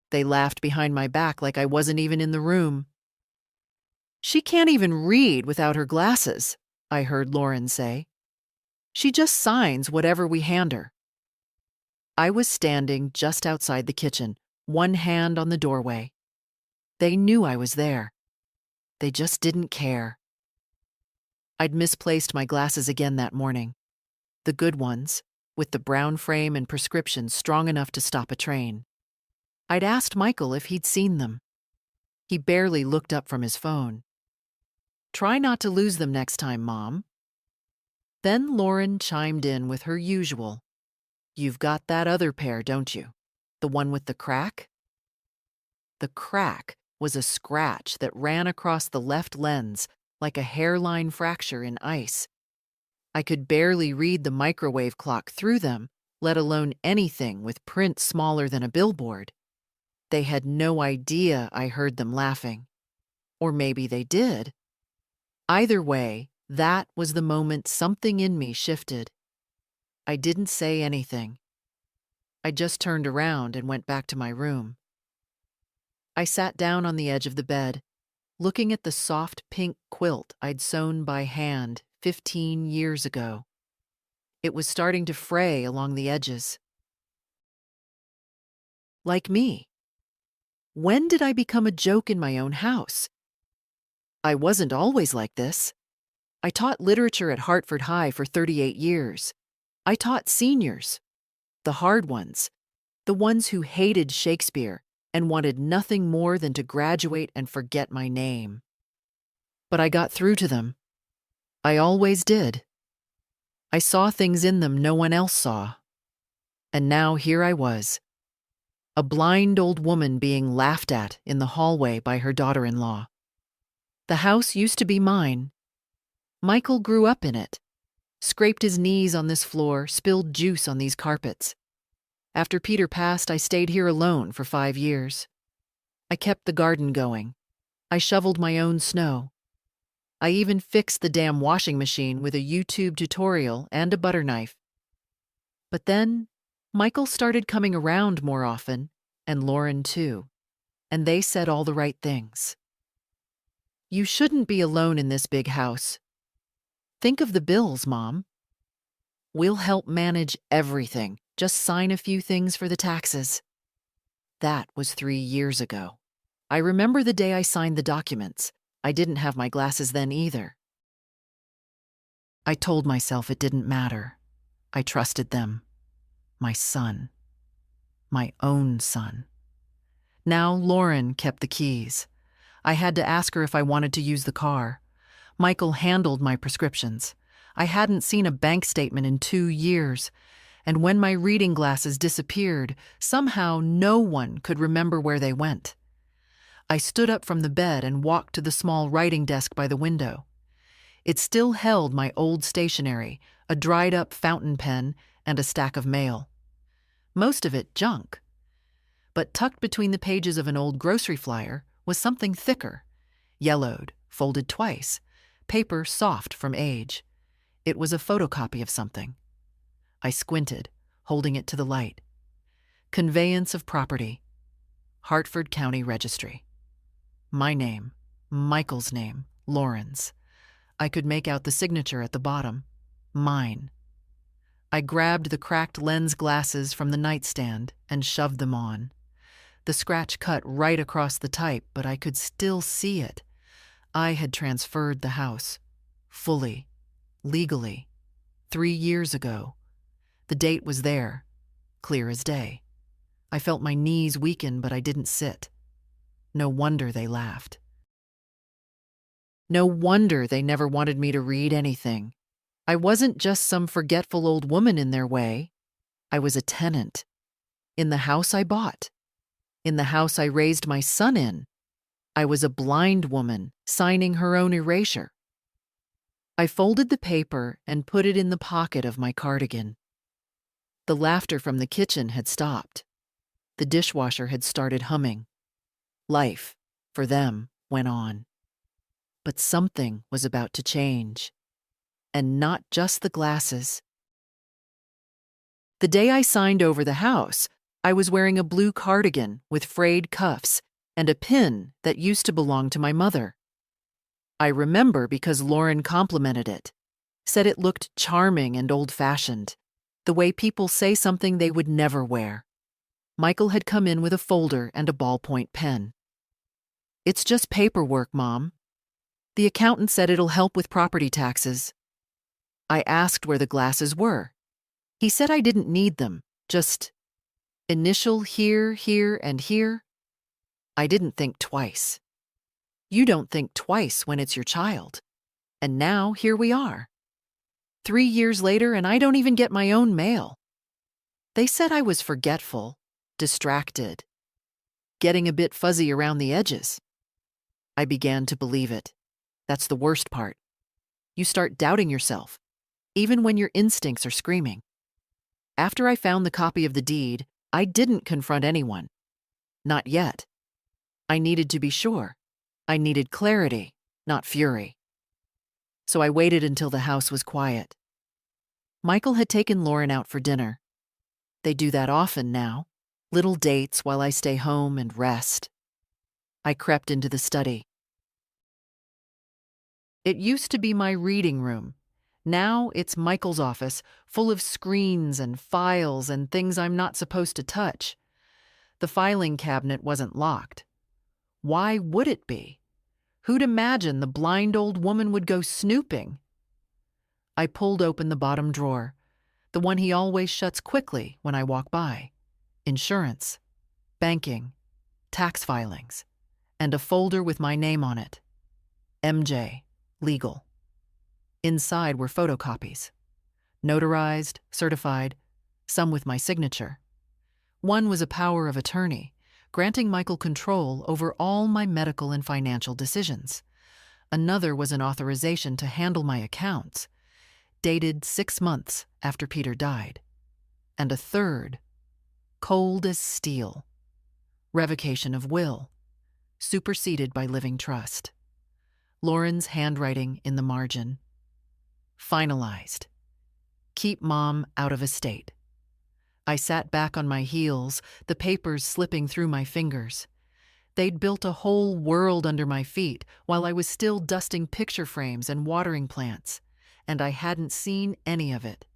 They laughed behind my back like I wasn't even in the room. "She can't even read without her glasses," I heard Lauren say. "She just signs whatever we hand her." I was standing just outside the kitchen, one hand on the doorway. They knew I was there. They just didn't care. I'd misplaced my glasses again that morning. The good ones, with the brown frame and prescription strong enough to stop a train. I'd asked Michael if he'd seen them. He barely looked up from his phone. "Try not to lose them next time, Mom." Then Lauren chimed in with her usual, "You've got that other pair, don't you? The one with the crack?" The crack was a scratch that ran across the left lens like a hairline fracture in ice. I could barely read the microwave clock through them, let alone anything with print smaller than a billboard. They had no idea I heard them laughing. Or maybe they did. Either way, that was the moment something in me shifted. I didn't say anything. I just turned around and went back to my room. I sat down on the edge of the bed, looking at the soft pink quilt I'd sewn by hand 15 years ago. It was starting to fray along the edges. Like me. When did I become a joke in my own house? I wasn't always like this. I taught literature at Hartford High for 38 years. I taught seniors, the hard ones, the ones who hated Shakespeare and wanted nothing more than to graduate and forget my name. But I got through to them. I always did. I saw things in them no one else saw. And now here I was, a blind old woman being laughed at in the hallway by her daughter-in-law. The house used to be mine. Michael grew up in it, scraped his knees on this floor, spilled juice on these carpets. After Peter passed, I stayed here alone for 5 years. I kept the garden going. I shoveled my own snow. I even fixed the damn washing machine with a YouTube tutorial and a butter knife. But then, Michael started coming around more often, and Lauren too, and they said all the right things. "You shouldn't be alone in this big house. Think of the bills, Mom. We'll help manage everything. Just sign a few things for the taxes." That was 3 years ago. I remember the day I signed the documents. I didn't have my glasses then either. I told myself it didn't matter. I trusted them. My son. My own son. Now Lauren kept the keys. I had to ask her if I wanted to use the car. Michael handled my prescriptions. I hadn't seen a bank statement in 2 years. And when my reading glasses disappeared, somehow no one could remember where they went. I stood up from the bed and walked to the small writing desk by the window. It still held my old stationery, a dried-up fountain pen, and a stack of mail. Most of it junk. But tucked between the pages of an old grocery flyer was something thicker, yellowed, folded twice, paper soft from age. It was a photocopy of something. I squinted, holding it to the light. Conveyance of property. Hartford County Registry. My name, Michael's name, Lauren's. I could make out the signature at the bottom. Mine. I grabbed the cracked lens glasses from the nightstand and shoved them on. The scratch cut right across the type, but I could still see it. I had transferred the house. Fully. Legally. 3 years ago. The date was there. Clear as day. I felt my knees weaken, but I didn't sit. No wonder they laughed. No wonder they never wanted me to read anything. I wasn't just some forgetful old woman in their way. I was a tenant. In the house I bought. In the house I raised my son in. I was a blind woman signing her own erasure. I folded the paper and put it in the pocket of my cardigan. The laughter from the kitchen had stopped. The dishwasher had started humming. Life, for them, went on. But something was about to change. And not just the glasses. The day I signed over the house, I was wearing a blue cardigan with frayed cuffs and a pin that used to belong to my mother. I remember because Lauren complimented it, said it looked charming and old-fashioned, the way people say something they would never wear. Michael had come in with a folder and a ballpoint pen. "It's just paperwork, Mom. The accountant said it'll help with property taxes." I asked where the glasses were. He said I didn't need them, just initial here, here, and here. I didn't think twice. You don't think twice when it's your child. And now here we are. 3 years later, and I don't even get my own mail. They said I was forgetful, distracted, getting a bit fuzzy around the edges. I began to believe it. That's the worst part. You start doubting yourself, even when your instincts are screaming. After I found the copy of the deed, I didn't confront anyone. Not yet. I needed to be sure. I needed clarity, not fury. So I waited until the house was quiet. Michael had taken Lauren out for dinner. They do that often now, little dates while I stay home and rest. I crept into the study. It used to be my reading room. Now it's Michael's office, full of screens and files and things I'm not supposed to touch. The filing cabinet wasn't locked. Why would it be? Who'd imagine the blind old woman would go snooping? I pulled open the bottom drawer, the one he always shuts quickly when I walk by. Insurance, banking, tax filings, and a folder with my name on it. MJ, legal. Inside were photocopies. Notarized, certified, some with my signature. One was a power of attorney, granting Michael control over all my medical and financial decisions. Another was an authorization to handle my accounts, dated 6 months after Peter died. And a third, cold as steel, revocation of will, superseded by living trust. Lauren's handwriting in the margin. Finalized. Keep Mom out of estate. I sat back on my heels, the papers slipping through my fingers. They'd built a whole world under my feet while I was still dusting picture frames and watering plants, and I hadn't seen any of it,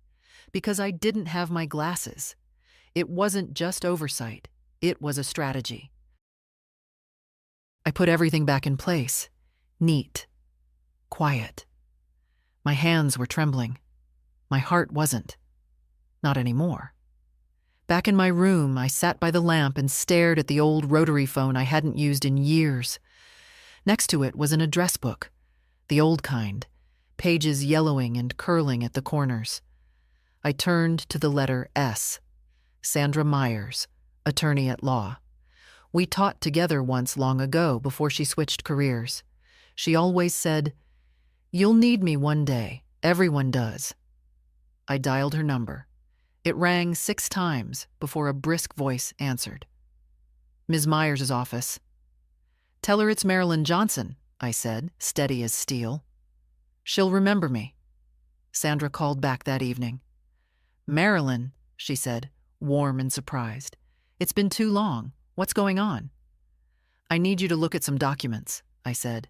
because I didn't have my glasses. It wasn't just oversight, it was a strategy. I put everything back in place, neat, quiet. My hands were trembling. My heart wasn't. Not anymore. Back in my room, I sat by the lamp and stared at the old rotary phone I hadn't used in years. Next to it was an address book, the old kind, pages yellowing and curling at the corners. I turned to the letter S. Sandra Myers, attorney at law. We taught together once long ago before she switched careers. She always said, "You'll need me one day. Everyone does." I dialed her number. It rang 6 times before a brisk voice answered. "Ms. Myers' office." "Tell her it's Marilyn Johnson," I said, steady as steel. "She'll remember me." Sandra called back that evening. "Marilyn," she said, warm and surprised. "It's been too long. What's going on?" "I need you to look at some documents," I said.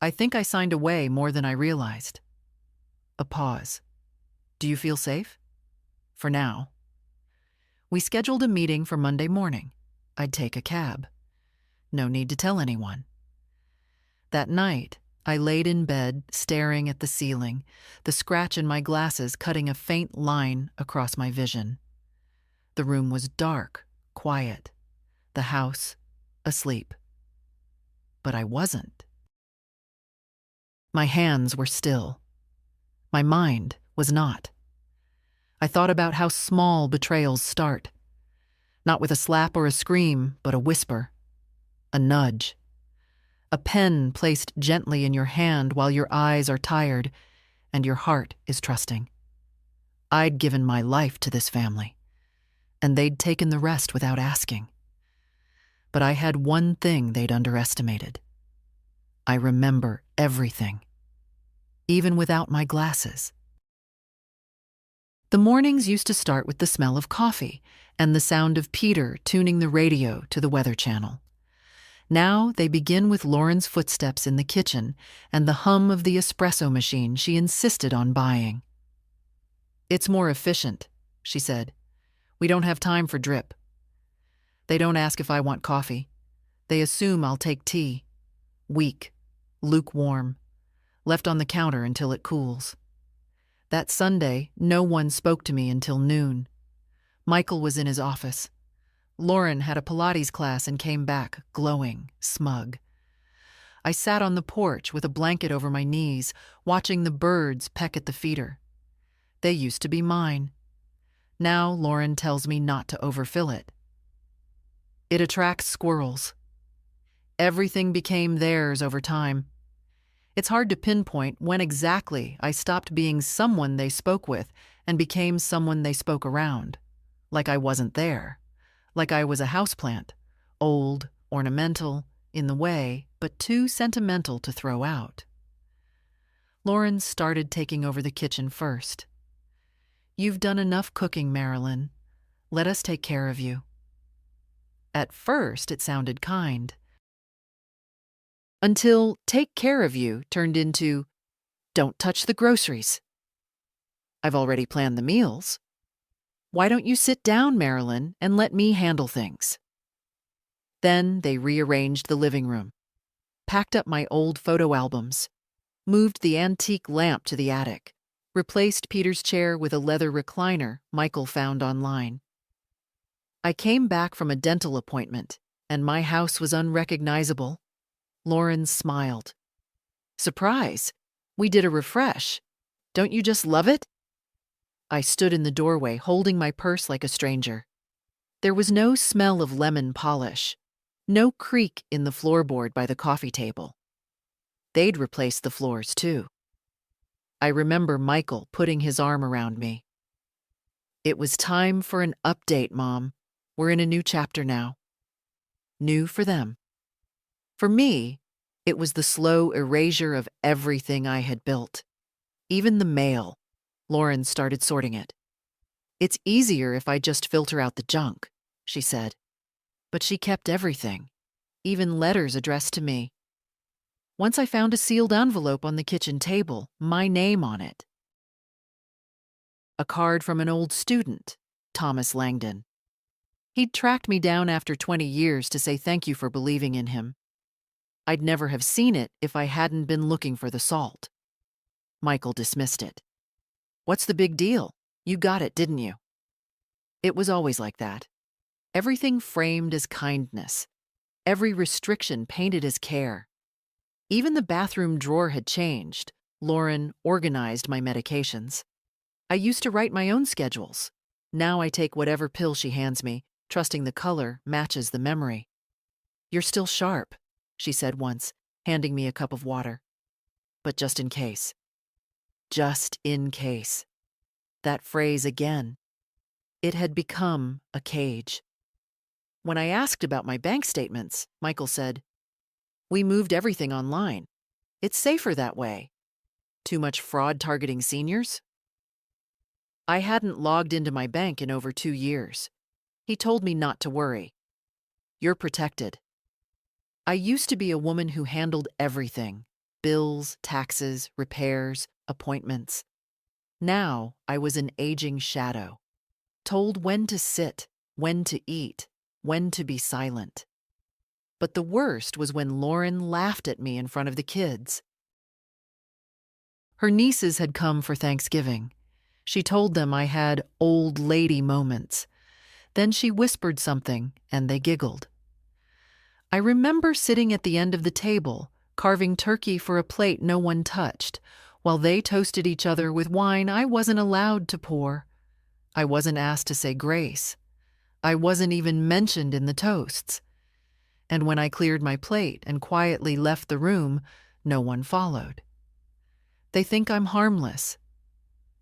"I think I signed away more than I realized." A pause. "Do you feel safe?" "For now." We scheduled a meeting for Monday morning. I'd take a cab. No need to tell anyone. That night, I laid in bed, staring at the ceiling, the scratch in my glasses cutting a faint line across my vision. The room was dark, quiet. The house, asleep. But I wasn't. My hands were still. My mind was not. I thought about how small betrayals start. Not with a slap or a scream, but a whisper, a nudge. A pen placed gently in your hand while your eyes are tired and your heart is trusting. I'd given my life to this family, and they'd taken the rest without asking. But I had one thing they'd underestimated. I remember everything, even without my glasses. The mornings used to start with the smell of coffee and the sound of Peter tuning the radio to the Weather Channel. Now they begin with Lauren's footsteps in the kitchen and the hum of the espresso machine she insisted on buying. "It's more efficient," she said. "We don't have time for drip." They don't ask if I want coffee. They assume I'll take tea. Weak, lukewarm, left on the counter until it cools. That Sunday, no one spoke to me until noon. Michael was in his office. Lauren had a Pilates class and came back, glowing, smug. I sat on the porch with a blanket over my knees, watching the birds peck at the feeder. They used to be mine. Now Lauren tells me not to overfill it. It attracts squirrels. Everything became theirs over time. It's hard to pinpoint when exactly I stopped being someone they spoke with and became someone they spoke around. Like I wasn't there. Like I was a houseplant, old, ornamental, in the way, but too sentimental to throw out. Lauren started taking over the kitchen first. "You've done enough cooking, Marilyn. Let us take care of you." At first, it sounded kind. Until "take care of you" turned into "don't touch the groceries." "I've already planned the meals. Why don't you sit down, Marilyn, and let me handle things?" Then they rearranged the living room, packed up my old photo albums, moved the antique lamp to the attic, replaced Peter's chair with a leather recliner Michael found online. I came back from a dental appointment, and my house was unrecognizable. Lauren smiled. "Surprise! We did a refresh. Don't you just love it?" I stood in the doorway, holding my purse like a stranger. There was no smell of lemon polish, no creak in the floorboard by the coffee table. They'd replaced the floors, too. I remember Michael putting his arm around me. "It was time for an update, Mom. We're in a new chapter now." New for them. For me, it was the slow erasure of everything I had built. Even the mail. Lauren started sorting it. "It's easier if I just filter out the junk," she said. But she kept everything, even letters addressed to me. Once I found a sealed envelope on the kitchen table, my name on it. A card from an old student, Thomas Langdon. He'd tracked me down after 20 years to say thank you for believing in him. I'd never have seen it if I hadn't been looking for the salt. Michael dismissed it. "What's the big deal? You got it, didn't you?" It was always like that. Everything framed as kindness. Every restriction painted as care. Even the bathroom drawer had changed. Lauren organized my medications. I used to write my own schedules. Now I take whatever pill she hands me, trusting the color matches the memory. "You're still sharp," she said once, handing me a cup of water. "But just in case." Just in case. That phrase again. It had become a cage. When I asked about my bank statements, Michael said, "We moved everything online. It's safer that way. Too much fraud targeting seniors?" I hadn't logged into my bank in over 2 years. He told me not to worry. "You're protected." I used to be a woman who handled everything: bills, taxes, repairs, appointments. Now I was an aging shadow, told when to sit, when to eat, when to be silent. But the worst was when Lauren laughed at me in front of the kids. Her nieces had come for Thanksgiving. She told them I had old lady moments. Then she whispered something, and they giggled. I remember sitting at the end of the table, carving turkey for a plate no one touched, while they toasted each other with wine I wasn't allowed to pour. I wasn't asked to say grace. I wasn't even mentioned in the toasts. And when I cleared my plate and quietly left the room, no one followed. They think I'm harmless.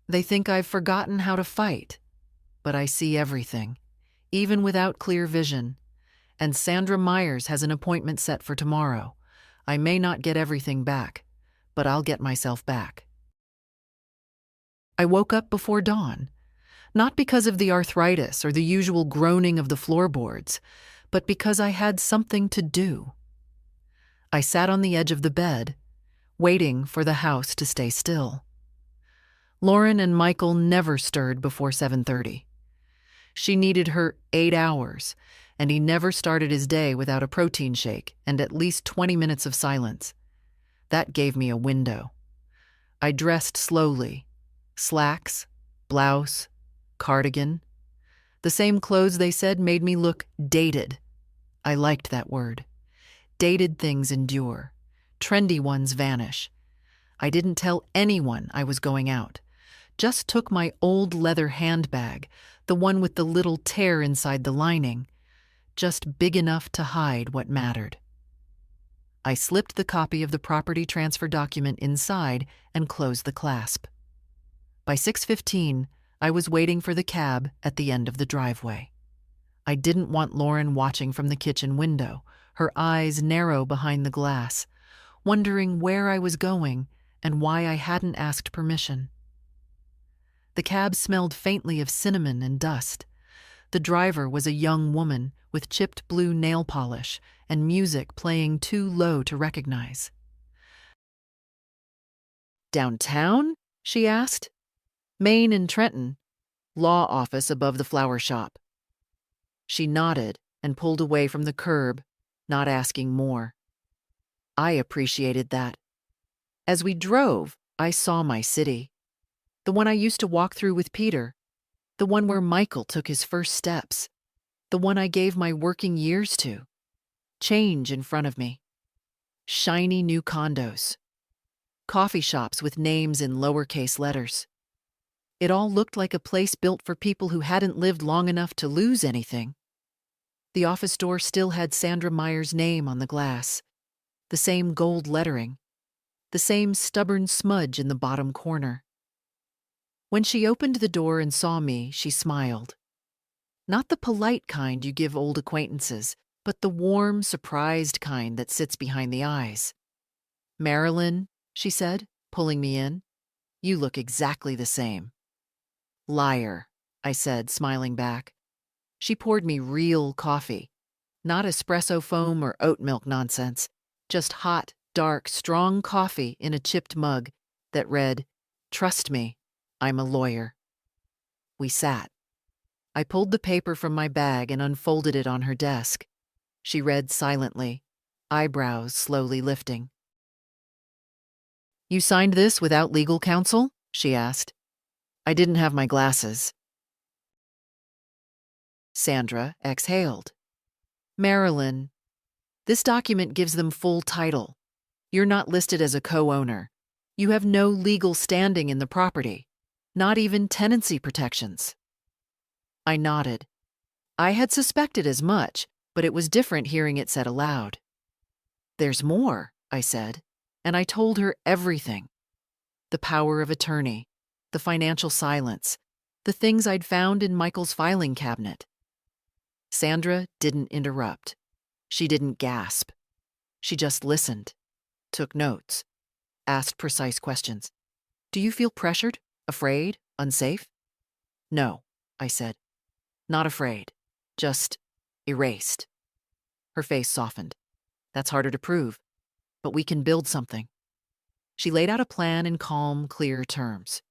They think I've forgotten how to fight. But I see everything, even without clear vision. And Sandra Myers has an appointment set for tomorrow. I may not get everything back, but I'll get myself back. I woke up before dawn. Not because of the arthritis or the usual groaning of the floorboards, but because I had something to do. I sat on the edge of the bed, waiting for the house to stay still. Lauren and Michael never stirred before 7:30. She needed her 8 hours, and he never started his day without a protein shake and at least 20 minutes of silence. That gave me a window. I dressed slowly. Slacks, blouse, cardigan. The same clothes they said made me look dated. I liked that word. Dated things endure. Trendy ones vanish. I didn't tell anyone I was going out. Just took my old leather handbag, the one with the little tear inside the lining, just big enough to hide what mattered. I slipped the copy of the property transfer document inside and closed the clasp. By 6:15, I was waiting for the cab at the end of the driveway. I didn't want Lauren watching from the kitchen window, her eyes narrow behind the glass, wondering where I was going and why I hadn't asked permission. The cab smelled faintly of cinnamon and dust. The driver was a young woman with chipped blue nail polish and music playing too low to recognize. "Downtown?" she asked. "Main and Trenton. Law office above the flower shop." She nodded and pulled away from the curb, not asking more. I appreciated that. As we drove, I saw my city. The one I used to walk through with Peter. The one where Michael took his first steps. The one I gave my working years to. Change in front of me. Shiny new condos. Coffee shops with names in lowercase letters. It all looked like a place built for people who hadn't lived long enough to lose anything. The office door still had Sandra Meyer's name on the glass. The same gold lettering. The same stubborn smudge in the bottom corner. When she opened the door and saw me, she smiled. Not the polite kind you give old acquaintances, but the warm, surprised kind that sits behind the eyes. "Marilyn," she said, pulling me in, "you look exactly the same." "Liar," I said, smiling back. She poured me real coffee, not espresso foam or oat milk nonsense, just hot, dark, strong coffee in a chipped mug that read, "Trust me, I'm a lawyer." We sat. I pulled the paper from my bag and unfolded it on her desk. She read silently, eyebrows slowly lifting. "You signed this without legal counsel?" she asked. I didn't have my glasses. Sandra exhaled. "Marilyn, this document gives them full title. You're not listed as a co-owner. You have no legal standing in the property, not even tenancy protections." I nodded. I had suspected as much, but it was different hearing it said aloud. "There's more," I said, and I told her everything. The power of attorney, the financial silence, the things I'd found in Michael's filing cabinet. Sandra didn't interrupt. She didn't gasp. She just listened, took notes, asked precise questions. "Do you feel pressured, afraid, unsafe?" "No," I said. "Not afraid, just erased." Her face softened. "That's harder to prove, but we can build something." She laid out a plan in calm, clear terms.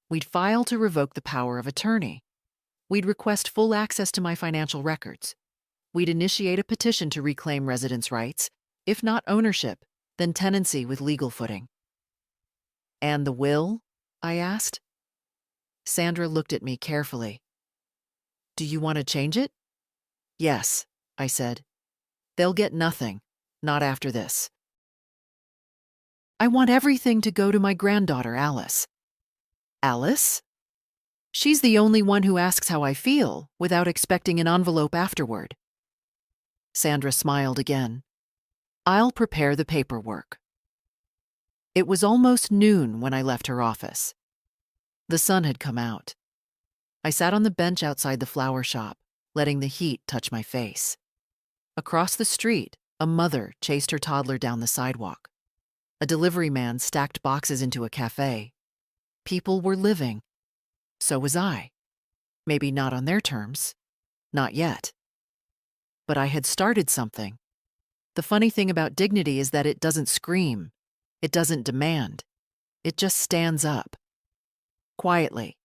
We'd file to revoke the power of attorney. We'd request full access to my financial records. We'd initiate a petition to reclaim residents' rights, if not ownership, then tenancy with legal footing. "And the will?" I asked. Sandra looked at me carefully. "Do you want to change it?" "Yes," I said. "They'll get nothing, not after this. I want everything to go to my granddaughter, Alice." "Alice?" "She's the only one who asks how I feel without expecting an envelope afterward." Sandra smiled again. "I'll prepare the paperwork." It was almost noon when I left her office. The sun had come out. I sat on the bench outside the flower shop, letting the heat touch my face. Across the street, a mother chased her toddler down the sidewalk. A delivery man stacked boxes into a cafe. People were living. So was I. Maybe not on their terms. Not yet. But I had started something. The funny thing about dignity is that it doesn't scream. It doesn't demand. It just stands up. Quietly.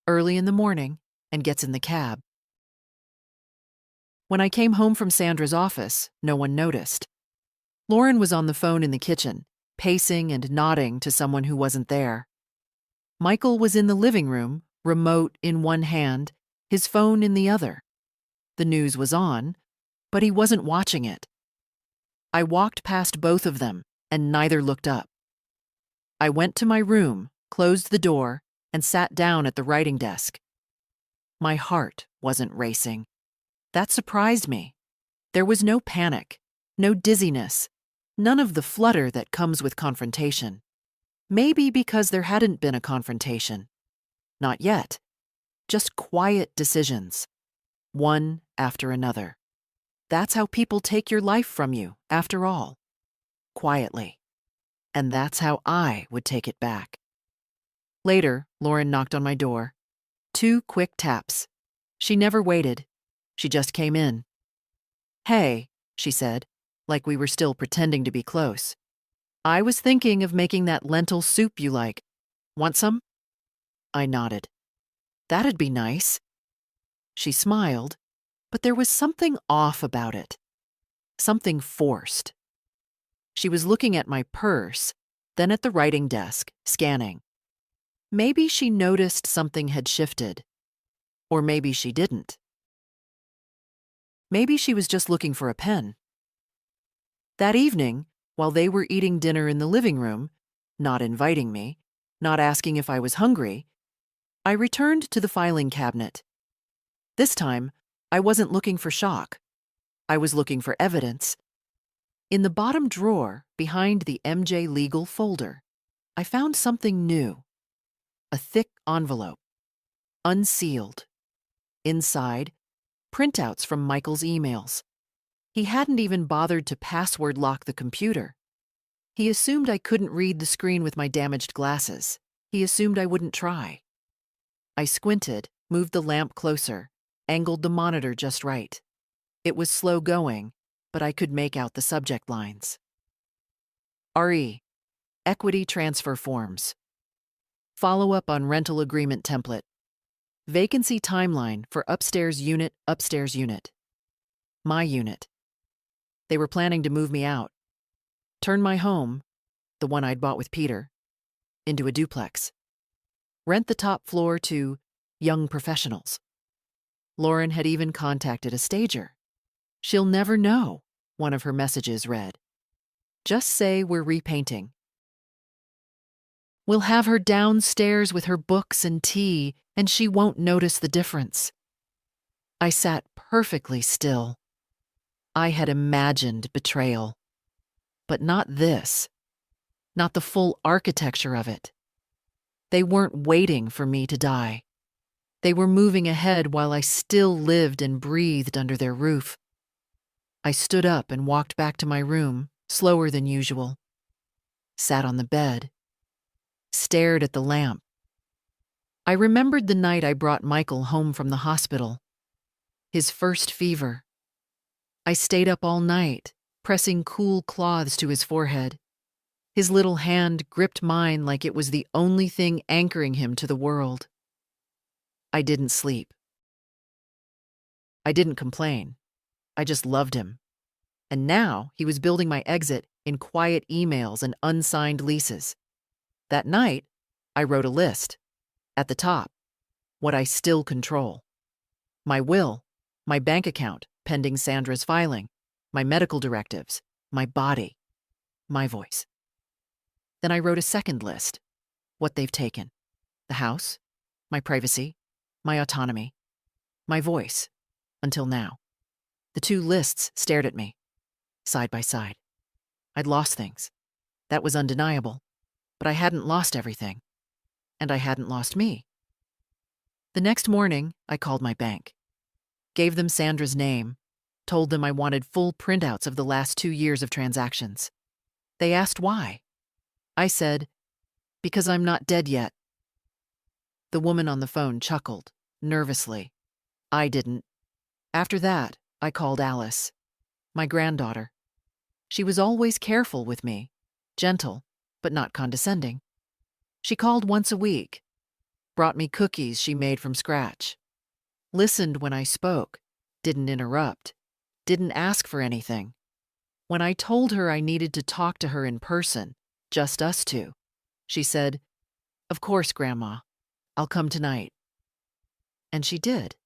Early in the morning, and gets in the cab. When I came home from Sandra's office, no one noticed. Lauren was on the phone in the kitchen, pacing and nodding to someone who wasn't there. Michael was in the living room, remote in one hand, his phone in the other. The news was on, but he wasn't watching it. I walked past both of them, and neither looked up. I went to my room, closed the door, and sat down at the writing desk. My heart wasn't racing. That surprised me. There was no panic, no dizziness, none of the flutter that comes with confrontation. Maybe because there hadn't been a confrontation. Not yet. Just quiet decisions, one after another. That's how people take your life from you, after all. Quietly. And that's how I would take it back. Later, Lauren knocked on my door. 2 quick taps. She never waited. She just came in. "Hey," she said, like we were still pretending to be close. "I was thinking of making that lentil soup you like. Want some?" I nodded. "That'd be nice." She smiled, but there was something off about it. Something forced. She was looking at my purse, then at the writing desk, scanning. Maybe she noticed something had shifted. Or maybe she didn't. Maybe she was just looking for a pen. That evening, while they were eating dinner in the living room, not inviting me, not asking if I was hungry, I returned to the filing cabinet. This time, I wasn't looking for shock. I was looking for evidence. In the bottom drawer, behind the MJ Legal folder, I found something new. A thick envelope. Unsealed. Inside, printouts from Michael's emails. He hadn't even bothered to password lock the computer. He assumed I couldn't read the screen with my damaged glasses. He assumed I wouldn't try. I squinted, moved the lamp closer, angled the monitor just right. It was slow going, but I could make out the subject lines. RE. Equity transfer forms. Follow-up on rental agreement template. Vacancy timeline for upstairs unit. My unit. They were planning to move me out. Turn my home, the one I'd bought with Peter, into a duplex. Rent the top floor to young professionals. Lauren had even contacted a stager. "She'll never know," one of her messages read. "Just say we're repainting. We'll have her downstairs with her books and tea, and she won't notice the difference." I sat perfectly still. I had imagined betrayal. But not this. Not the full architecture of it. They weren't waiting for me to die. They were moving ahead while I still lived and breathed under their roof. I stood up and walked back to my room, slower than usual. Sat on the bed. Stared at the lamp. I remembered the night I brought Michael home from the hospital. His first fever. I stayed up all night, pressing cool cloths to his forehead. His little hand gripped mine like it was the only thing anchoring him to the world. I didn't sleep. I didn't complain. I just loved him. And now he was building my exit in quiet emails and unsigned leases. That night, I wrote a list. At the top, what I still control. My will, my bank account, pending Sandra's filing, my medical directives, my body, my voice. Then I wrote a second list. What they've taken. The house, my privacy, my autonomy, my voice, until now. The 2 lists stared at me, side by side. I'd lost things. That was undeniable. But I hadn't lost everything. And I hadn't lost me. The next morning, I called my bank. Gave them Sandra's name. Told them I wanted full printouts of the last 2 years of transactions. They asked why. I said, "Because I'm not dead yet." The woman on the phone chuckled. nervously. I didn't. After that, I called Alice, my granddaughter. She was always careful with me, gentle, but not condescending. She called once a week, brought me cookies she made from scratch, listened when I spoke, didn't interrupt, didn't ask for anything. When I told her I needed to talk to her in person, just us two, she said, "Of course, Grandma. I'll come tonight." And she did.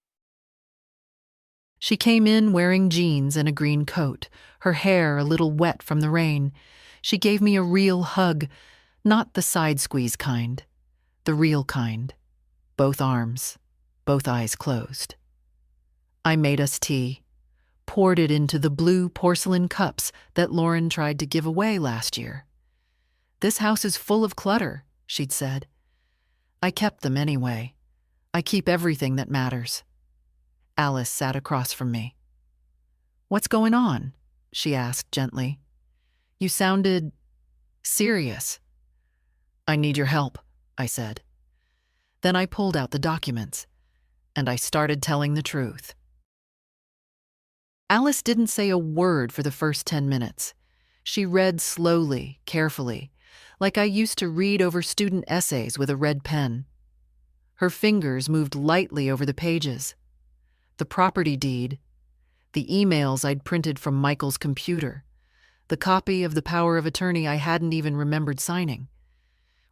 She came in wearing jeans and a green coat, her hair a little wet from the rain. She gave me a real hug, not the side squeeze kind, the real kind. Both arms, both eyes closed. I made us tea, poured it into the blue porcelain cups that Lauren tried to give away last year. "This house is full of clutter," she'd said. I kept them anyway. I keep everything that matters. Alice sat across from me. "What's going on?" she asked gently. "You sounded serious." "I need your help," I said. Then I pulled out the documents, and I started telling the truth. Alice didn't say a word for the first 10 minutes. She read slowly, carefully, like I used to read over student essays with a red pen. Her fingers moved lightly over the pages. The property deed, the emails I'd printed from Michael's computer, the copy of the power of attorney I hadn't even remembered signing.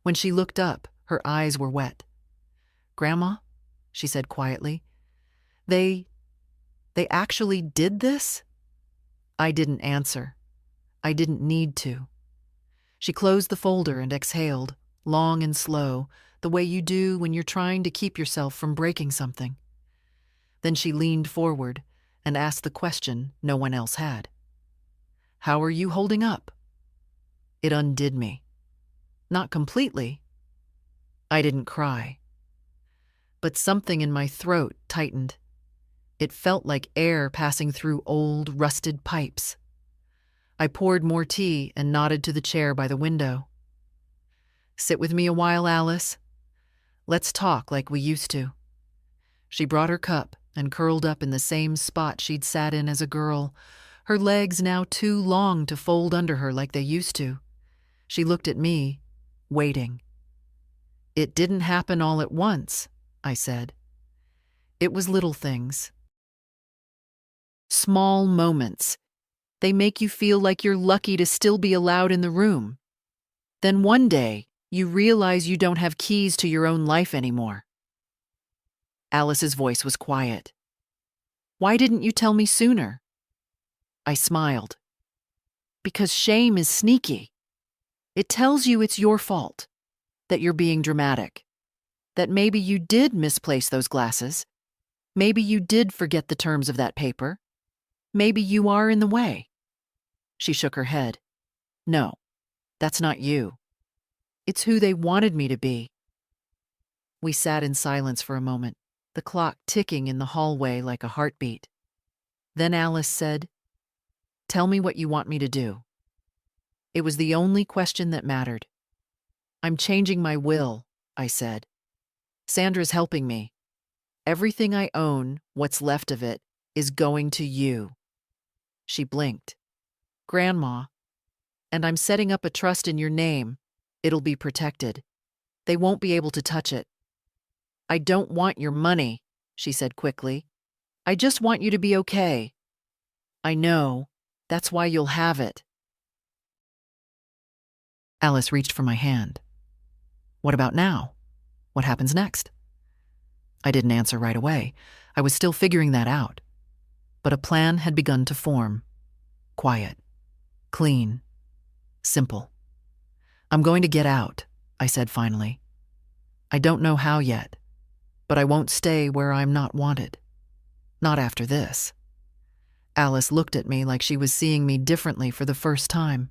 When she looked up, her eyes were wet. "Grandma," she said quietly, They actually did this?" I didn't answer. I didn't need to. She closed the folder and exhaled, long and slow, the way you do when you're trying to keep yourself from breaking something. Then she leaned forward and asked the question no one else had. "How are you holding up?" It undid me. Not completely. I didn't cry. But something in my throat tightened. It felt like air passing through old, rusted pipes. I poured more tea and nodded to the chair by the window. "Sit with me a while, Alice. Let's talk like we used to." She brought her cup and curled up in the same spot she'd sat in as a girl, her legs now too long to fold under her like they used to. She looked at me, waiting. "It didn't happen all at once," I said. "It was little things. Small moments. They make you feel like you're lucky to still be allowed in the room. Then one day, you realize you don't have keys to your own life anymore." Alice's voice was quiet. "Why didn't you tell me sooner?" I smiled. "Because shame is sneaky. It tells you it's your fault, that you're being dramatic, that maybe you did misplace those glasses, maybe you did forget the terms of that paper, maybe you are in the way." She shook her head. "No, that's not you. It's who they wanted me to be." We sat in silence for a moment, the clock ticking in the hallway like a heartbeat. Then Alice said, "Tell me what you want me to do." It was the only question that mattered. "I'm changing my will," I said. "Sandra's helping me. Everything I own, what's left of it, is going to you." She blinked. "Grandma, and I'm setting up a trust in your name. It'll be protected. They won't be able to touch it." "I don't want your money," she said quickly. "I just want you to be okay." "I know. That's why you'll have it." Alice reached for my hand. "What about now? What happens next?" I didn't answer right away. I was still figuring that out. But a plan had begun to form. Quiet. Clean. Simple. "I'm going to get out," I said finally. "I don't know how yet, but I won't stay where I'm not wanted. Not after this." Alice looked at me like she was seeing me differently for the first time.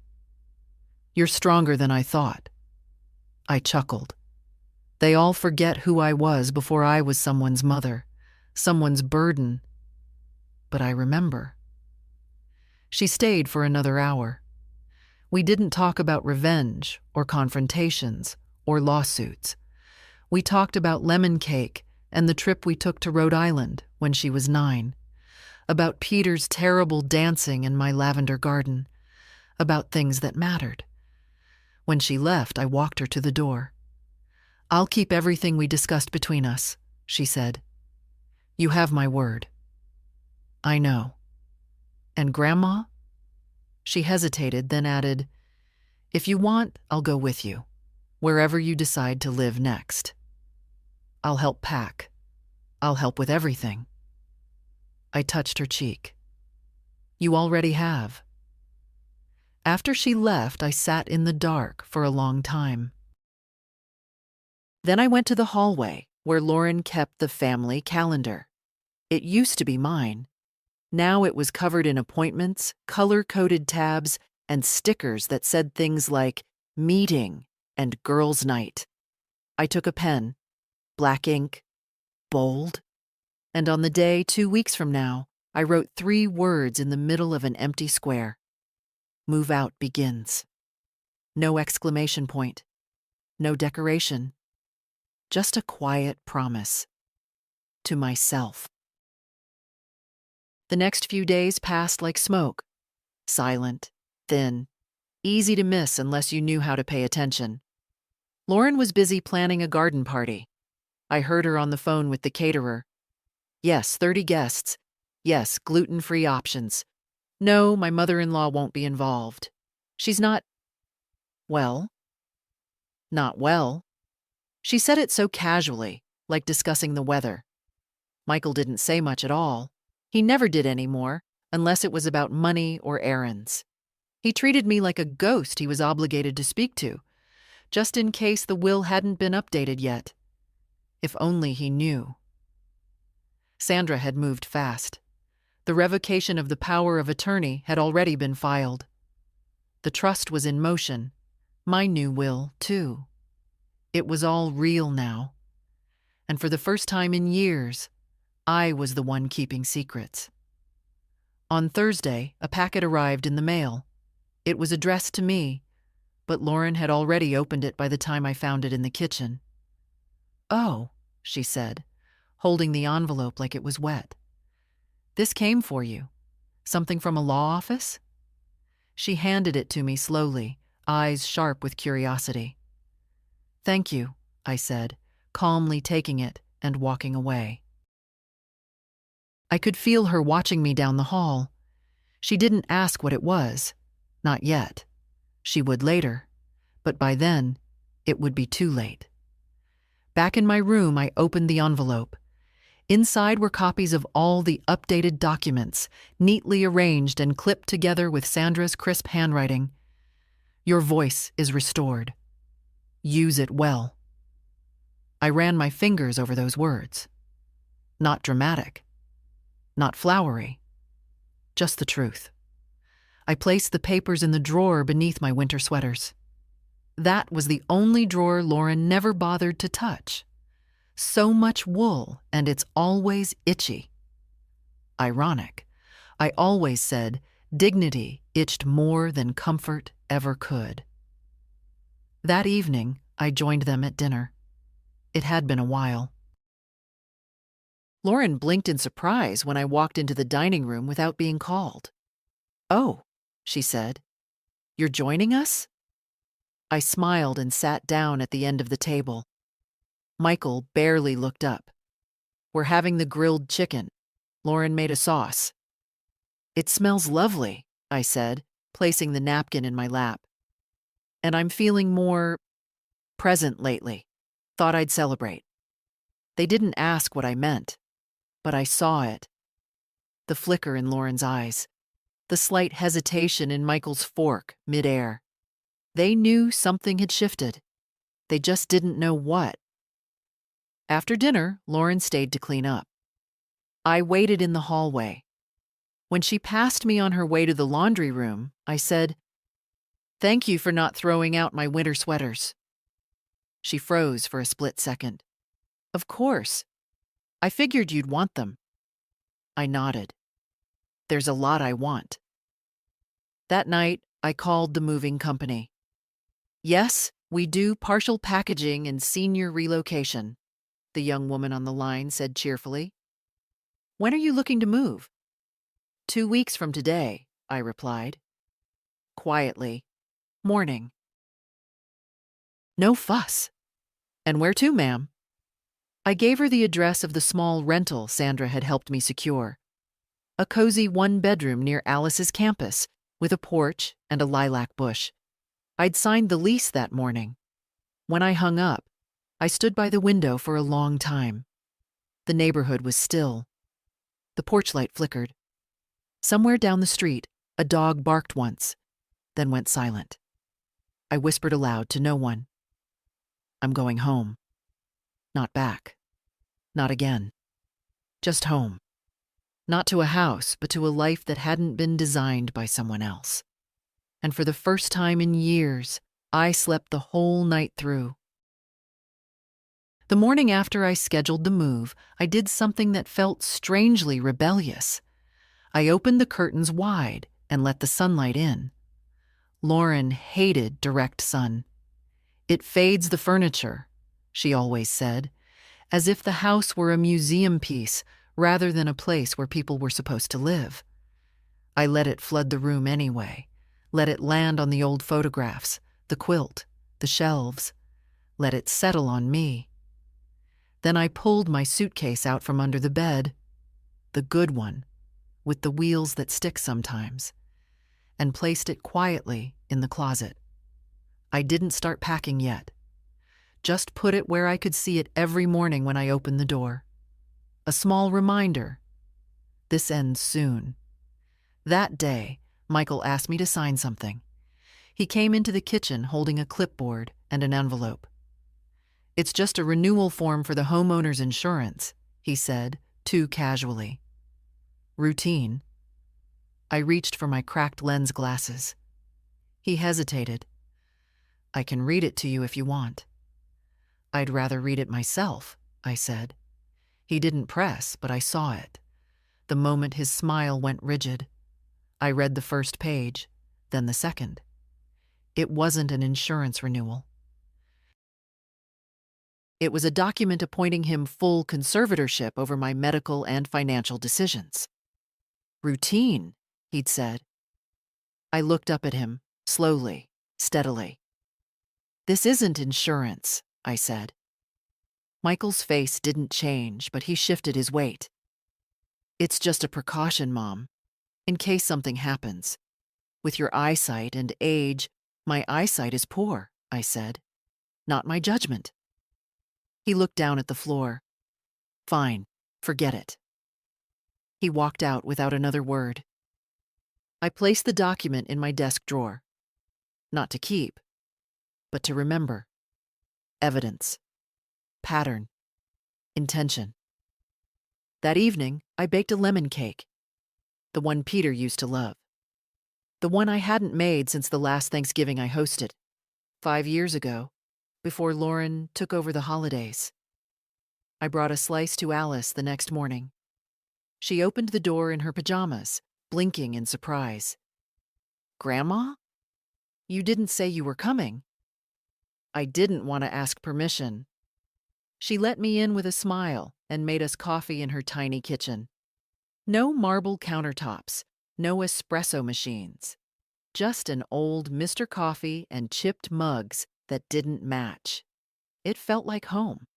"You're stronger than I thought." I chuckled. They all forget who I was before I was someone's mother, someone's burden. But I remember. She stayed for another hour. We didn't talk about revenge or confrontations or lawsuits. We talked about lemon cake and the trip we took to Rhode Island when she was 9, about Peter's terrible dancing in my lavender garden, about things that mattered. When she left, I walked her to the door. "I'll keep everything we discussed between us," she said. "You have my word." "I know." "And Grandma?" She hesitated, then added, "If you want, I'll go with you, wherever you decide to live next. I'll help pack. I'll help with everything." I touched her cheek. "You already have." After she left, I sat in the dark for a long time. Then I went to the hallway where Lauren kept the family calendar. It used to be mine. Now it was covered in appointments, color-coded tabs, and stickers that said things like meeting and girls' night. I took a pen, black ink, bold, and on the day 2 weeks from now, I wrote 3 words in the middle of an empty square. "Move out begins." No exclamation point, no decoration, just a quiet promise. To myself. The next few days passed like smoke. Silent, thin, easy to miss unless you knew how to pay attention. Lauren was busy planning a garden party. I heard her on the phone with the caterer. Yes, 30 guests. Yes, gluten-free options. No, my mother-in-law won't be involved. She's not, well, not well. She said it so casually, like discussing the weather. Michael didn't say much at all. He never did anymore, unless it was about money or errands. He treated me like a ghost he was obligated to speak to, just in case the will hadn't been updated yet. If only he knew. Sandra had moved fast. The revocation of the power of attorney had already been filed. The trust was in motion. My new will, too. It was all real now. And for the first time in years, I was the one keeping secrets. On Thursday, a packet arrived in the mail. It was addressed to me, but Lauren had already opened it by the time I found it in the kitchen. "Oh," she said, holding the envelope like it was wet. "This came for you. Something from a law office?" She handed it to me slowly, eyes sharp with curiosity. "Thank you," I said, calmly taking it and walking away. I could feel her watching me down the hall. She didn't ask what it was. Not yet. She would later. But by then, it would be too late. Back in my room, I opened the envelope. Inside were copies of all the updated documents, neatly arranged and clipped together with Sandra's crisp handwriting. "Your voice is restored. Use it well." I ran my fingers over those words. Not dramatic. Not flowery. Just the truth. I placed the papers in the drawer beneath my winter sweaters. That was the only drawer Lauren never bothered to touch. So much wool, and it's always itchy. Ironic. I always said dignity itched more than comfort ever could. That evening, I joined them at dinner. It had been a while. Lauren blinked in surprise when I walked into the dining room without being called. "Oh," she said, "you're joining us?" I smiled and sat down at the end of the table. Michael barely looked up. "We're having the grilled chicken. Lauren made a sauce." "It smells lovely," I said, placing the napkin in my lap. "And I'm feeling more present lately. Thought I'd celebrate." They didn't ask what I meant, but I saw it. The flicker in Lauren's eyes, the slight hesitation in Michael's fork midair. They knew something had shifted. They just didn't know what. After dinner, Lauren stayed to clean up. I waited in the hallway. When she passed me on her way to the laundry room, I said, "Thank you for not throwing out my winter sweaters." She froze for a split second. "Of course. I figured you'd want them." I nodded. "There's a lot I want." That night, I called the moving company. "Yes, we do partial packaging and senior relocation. the young woman on the line said cheerfully. When are you looking to move? 2 weeks from today, I replied. Quietly. Morning. No fuss. And where to, ma'am? I gave her the address of the small rental Sandra had helped me secure. A cozy one-bedroom near Alice's campus, with a porch and a lilac bush. I'd signed the lease that morning. When I hung up, I stood by the window for a long time. The neighborhood was still. The porch light flickered. Somewhere down the street, a dog barked once, then went silent. I whispered aloud to no one. I'm going home. Not back. Not again. Just home. Not to a house, but to a life that hadn't been designed by someone else. And for the first time in years, I slept the whole night through. The morning after I scheduled the move, I did something that felt strangely rebellious. I opened the curtains wide and let the sunlight in. Lauren hated direct sun. It fades the furniture, she always said, as if the house were a museum piece rather than a place where people were supposed to live. I let it flood the room anyway, let it land on the old photographs, the quilt, the shelves, let it settle on me. Then I pulled my suitcase out from under the bed, the good one, with the wheels that stick sometimes, and placed it quietly in the closet. I didn't start packing yet. Just put it where I could see it every morning when I opened the door. A small reminder. This ends soon. That day, Michael asked me to sign something. He came into the kitchen holding a clipboard and an envelope. It's just a renewal form for the homeowner's insurance, he said, too casually. Routine. I reached for my cracked lens glasses. He hesitated. I can read it to you if you want. I'd rather read it myself, I said. He didn't press, but I saw it. The moment his smile went rigid. I read the first page, then the second. It wasn't an insurance renewal. It was a document appointing him full conservatorship over my medical and financial decisions. Routine, he'd said. I looked up at him, slowly, steadily. This isn't insurance, I said. Michael's face didn't change, but he shifted his weight. It's just a precaution, Mom, in case something happens. With your eyesight and age, my eyesight is poor, I said. Not my judgment. He looked down at the floor. Fine, forget it. He walked out without another word. I placed the document in my desk drawer. Not to keep, but to remember. Evidence. Pattern. Intention. That evening, I baked a lemon cake. The one Peter used to love. The one I hadn't made since the last Thanksgiving I hosted, 5 years ago, before Lauren took over the holidays. I brought a slice to Alice the next morning. She opened the door in her pajamas, blinking in surprise. Grandma? You didn't say you were coming. I didn't want to ask permission. She let me in with a smile and made us coffee in her tiny kitchen. No marble countertops, no espresso machines. Just an old Mr. Coffee and chipped mugs that didn't match. It felt like home.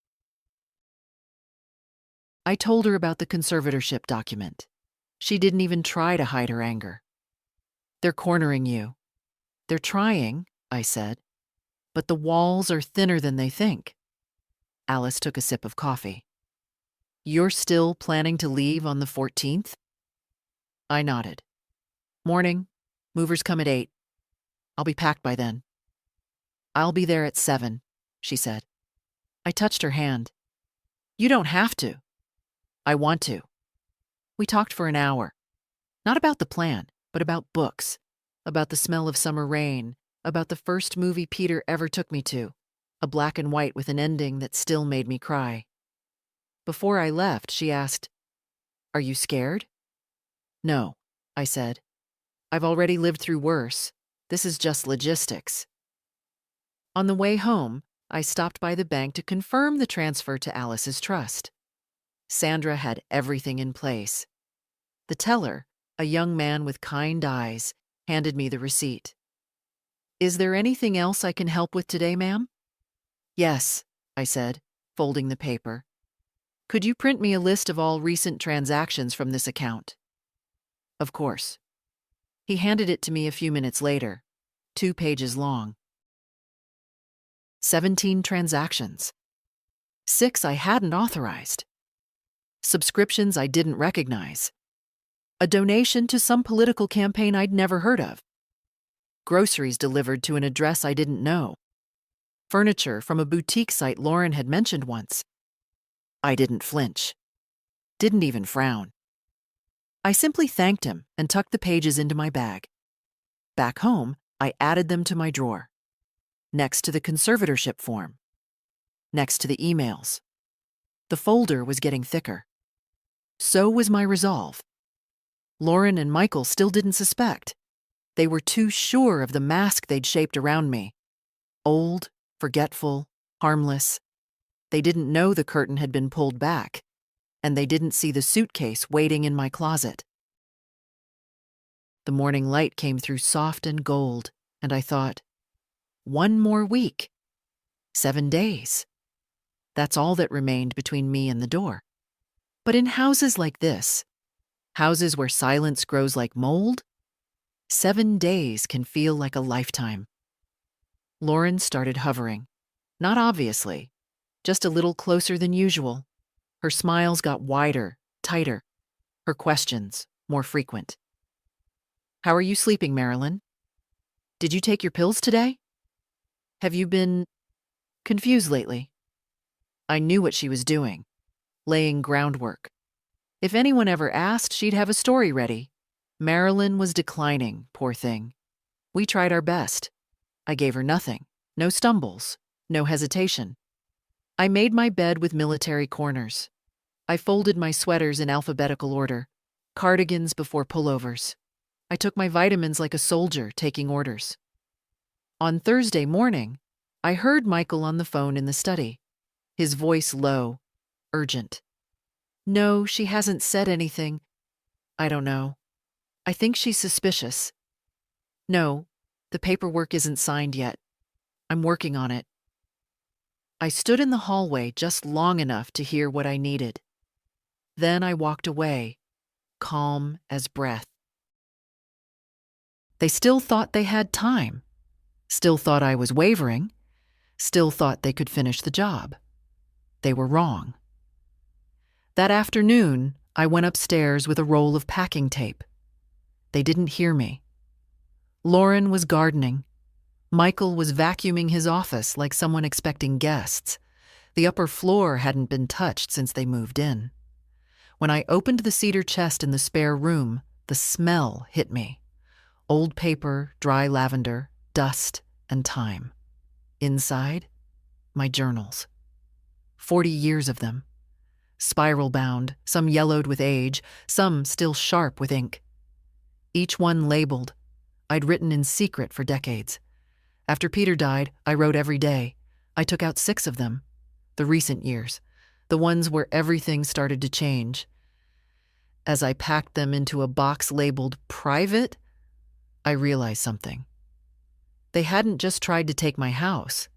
I told her about the conservatorship document. She didn't even try to hide her anger. They're cornering you. They're trying, I said, but the walls are thinner than they think. Alice took a sip of coffee. You're still planning to leave on the 14th? I nodded. Morning. Movers come at 8. I'll be packed by then. I'll be there at 7, she said. I touched her hand. You don't have to. I want to. We talked for an hour. Not about the plan, but about books, about the smell of summer rain, about the first movie Peter ever took me to, a black and white with an ending that still made me cry. Before I left, she asked, Are you scared? No, I said. I've already lived through worse. This is just logistics. On the way home, I stopped by the bank to confirm the transfer to Alice's trust. Sandra had everything in place. The teller, a young man with kind eyes, handed me the receipt. "Is there anything else I can help with today, ma'am?" "Yes," I said, folding the paper. "Could you print me a list of all recent transactions from this account?" "Of course." He handed it to me a few minutes later, 2 pages long. 17 transactions. 6 I hadn't authorized. Subscriptions I didn't recognize. A donation to some political campaign I'd never heard of. Groceries delivered to an address I didn't know. Furniture from a boutique site Lauren had mentioned once. I didn't flinch. Didn't even frown. I simply thanked him and tucked the pages into my bag. Back home, I added them to my drawer. Next to the conservatorship form. Next to the emails. The folder was getting thicker. So was my resolve. Lauren and Michael still didn't suspect. They were too sure of the mask they'd shaped around me. Old, forgetful, harmless. They didn't know the curtain had been pulled back, and they didn't see the suitcase waiting in my closet. The morning light came through soft and gold, and I thought, 1 more week. 7 days. That's all that remained between me and the door. But in houses like this, houses where silence grows like mold, 7 days can feel like a lifetime. Lauren started hovering. Not obviously, just a little closer than usual. Her smiles got wider, tighter. Her questions more frequent. "How are you sleeping, Marilyn? Did you take your pills today? Have you been confused lately?" I knew what she was doing, laying groundwork. If anyone ever asked, she'd have a story ready. Marilyn was declining, poor thing. We tried our best. I gave her nothing, no stumbles, no hesitation. I made my bed with military corners. I folded my sweaters in alphabetical order, cardigans before pullovers. I took my vitamins like a soldier taking orders. On Thursday morning, I heard Michael on the phone in the study, his voice low, urgent. "No, she hasn't said anything. I don't know. I think she's suspicious. No, the paperwork isn't signed yet. I'm working on it." I stood in the hallway just long enough to hear what I needed. Then I walked away, calm as breath. They still thought they had time, still thought I was wavering, still thought they could finish the job. They were wrong. That afternoon, I went upstairs with a roll of packing tape. They didn't hear me. Lauren was gardening. Michael was vacuuming his office like someone expecting guests. The upper floor hadn't been touched since they moved in. When I opened the cedar chest in the spare room, the smell hit me. Old paper, dry lavender, dust, and time. Inside, my journals. 40 years of them. Spiral-bound, some yellowed with age, some still sharp with ink. Each one labeled. I'd written in secret for decades. After Peter died, I wrote every day. I took out 6 of them. The recent years. The ones where everything started to change. As I packed them into a box labeled private, I realized something. They hadn't just tried to take my house.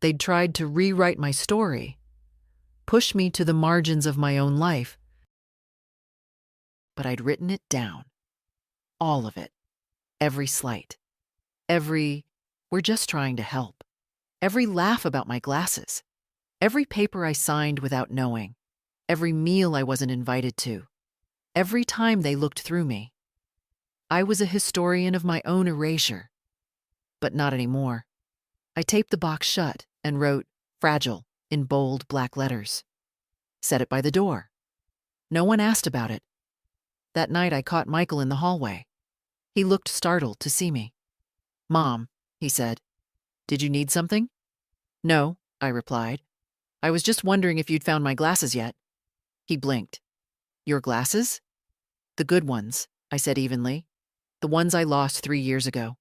They'd tried to rewrite my story, push me to the margins of my own life. But I'd written it down. All of it. Every slight. Every, "we're just trying to help." Every laugh about my glasses. Every paper I signed without knowing. Every meal I wasn't invited to. Every time they looked through me. I was a historian of my own erasure. But not anymore. I taped the box shut and wrote "Fragile" in bold black letters. Set it by the door. No one asked about it. That night I caught Michael in the hallway. He looked startled to see me. "Mom," he said, "did you need something?" "No," I replied. "I was just wondering if you'd found my glasses yet." He blinked. "Your glasses?" "The good ones," I said evenly. "The ones I lost 3 years ago."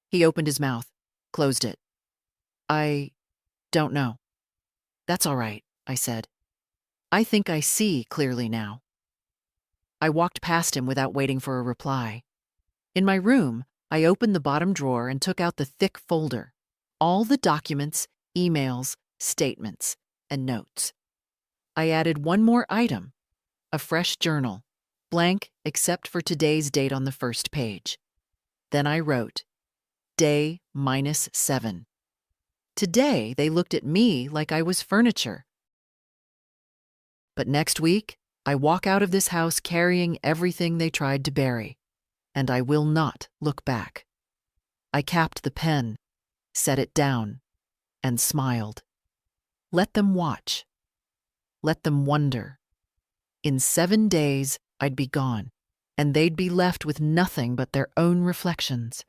He opened his mouth, closed it. Don't know. That's all right, I said. I think I see clearly now. I walked past him without waiting for a reply. In my room, I opened the bottom drawer and took out the thick folder. All the documents, emails, statements, and notes. I added one more item, a fresh journal, blank except for today's date on the first page. Then I wrote, day -7. Today, they looked at me like I was furniture. But next week, I walk out of this house carrying everything they tried to bury, and I will not look back. I capped the pen, set it down, and smiled. Let them watch. Let them wonder. In 7 days, I'd be gone, and they'd be left with nothing but their own reflections,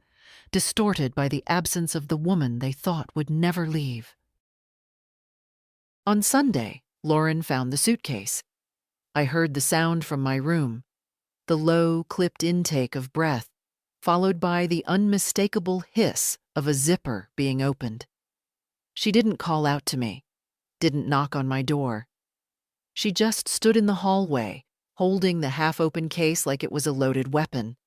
distorted by the absence of the woman they thought would never leave. On Sunday, Lauren found the suitcase. I heard the sound from my room, the low, clipped intake of breath, followed by the unmistakable hiss of a zipper being opened. She didn't call out to me, didn't knock on my door. She just stood in the hallway, holding the half-open case like it was a loaded weapon.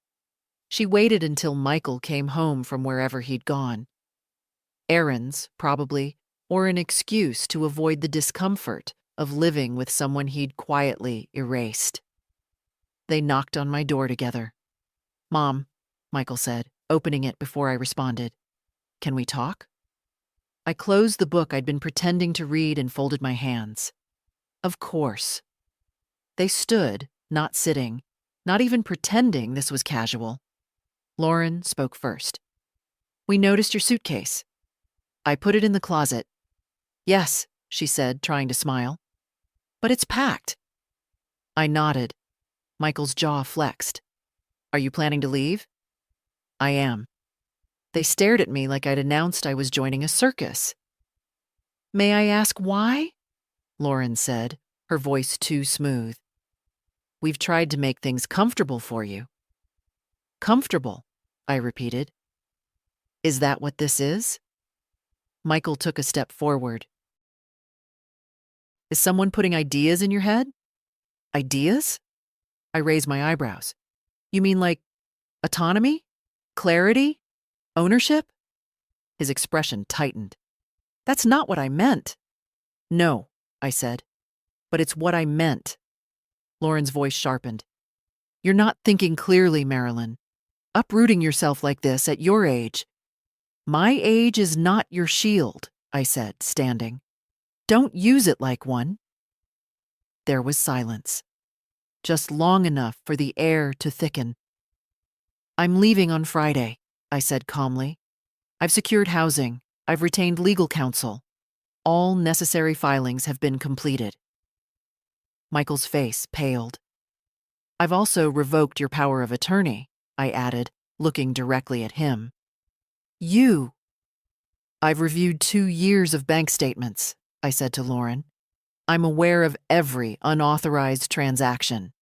She waited until Michael came home from wherever he'd gone. Errands, probably, or an excuse to avoid the discomfort of living with someone he'd quietly erased. They knocked on my door together. "Mom," Michael said, opening it before I responded. "Can we talk?" I closed the book I'd been pretending to read and folded my hands. Of course. They stood, not sitting, not even pretending this was casual. Lauren spoke first. "We noticed your suitcase." "I put it in the closet." "Yes," she said, trying to smile. "But it's packed." I nodded. Michael's jaw flexed. "Are you planning to leave?" "I am." They stared at me like I'd announced I was joining a circus. "May I ask why?" Lauren said, her voice too smooth. "We've tried to make things comfortable for you." "Comfortable," I repeated. "Is that what this is?" Michael took a step forward. "Is someone putting ideas in your head?" "Ideas?" I raised my eyebrows. "You mean like autonomy? Clarity? Ownership?" His expression tightened. "That's not what I meant." "No," I said. "But it's what I meant." Lauren's voice sharpened. "You're not thinking clearly, Marilyn. Uprooting yourself like this at your age." "My age is not your shield," I said, standing. "Don't use it like one." There was silence, just long enough for the air to thicken. "I'm leaving on Friday," I said calmly. "I've secured housing. I've retained legal counsel. All necessary filings have been completed." Michael's face paled. "I've also revoked your power of attorney," I added, looking directly at him. "You?" "I've reviewed 2 years of bank statements," I said to Lauren. "I'm aware of every unauthorized transaction."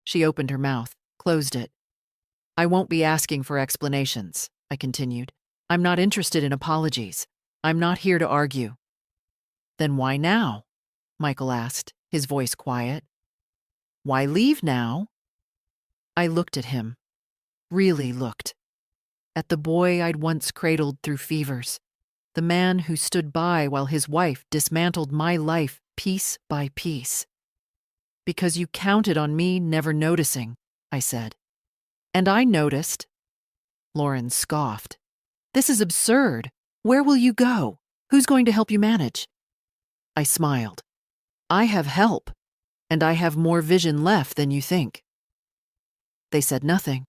She opened her mouth, closed it. "I won't be asking for explanations," I continued. "I'm not interested in apologies. I'm not here to argue." "Then why now?" Michael asked, his voice quiet. "Why leave now?" I looked at him, really looked. At the boy I'd once cradled through fevers, the man who stood by while his wife dismantled my life piece by piece. "Because you counted on me never noticing," I said. "And I noticed." Lauren scoffed. "This is absurd. Where will you go? Who's going to help you manage?" I smiled. "I have help, and I have more vision left than you think." They said nothing.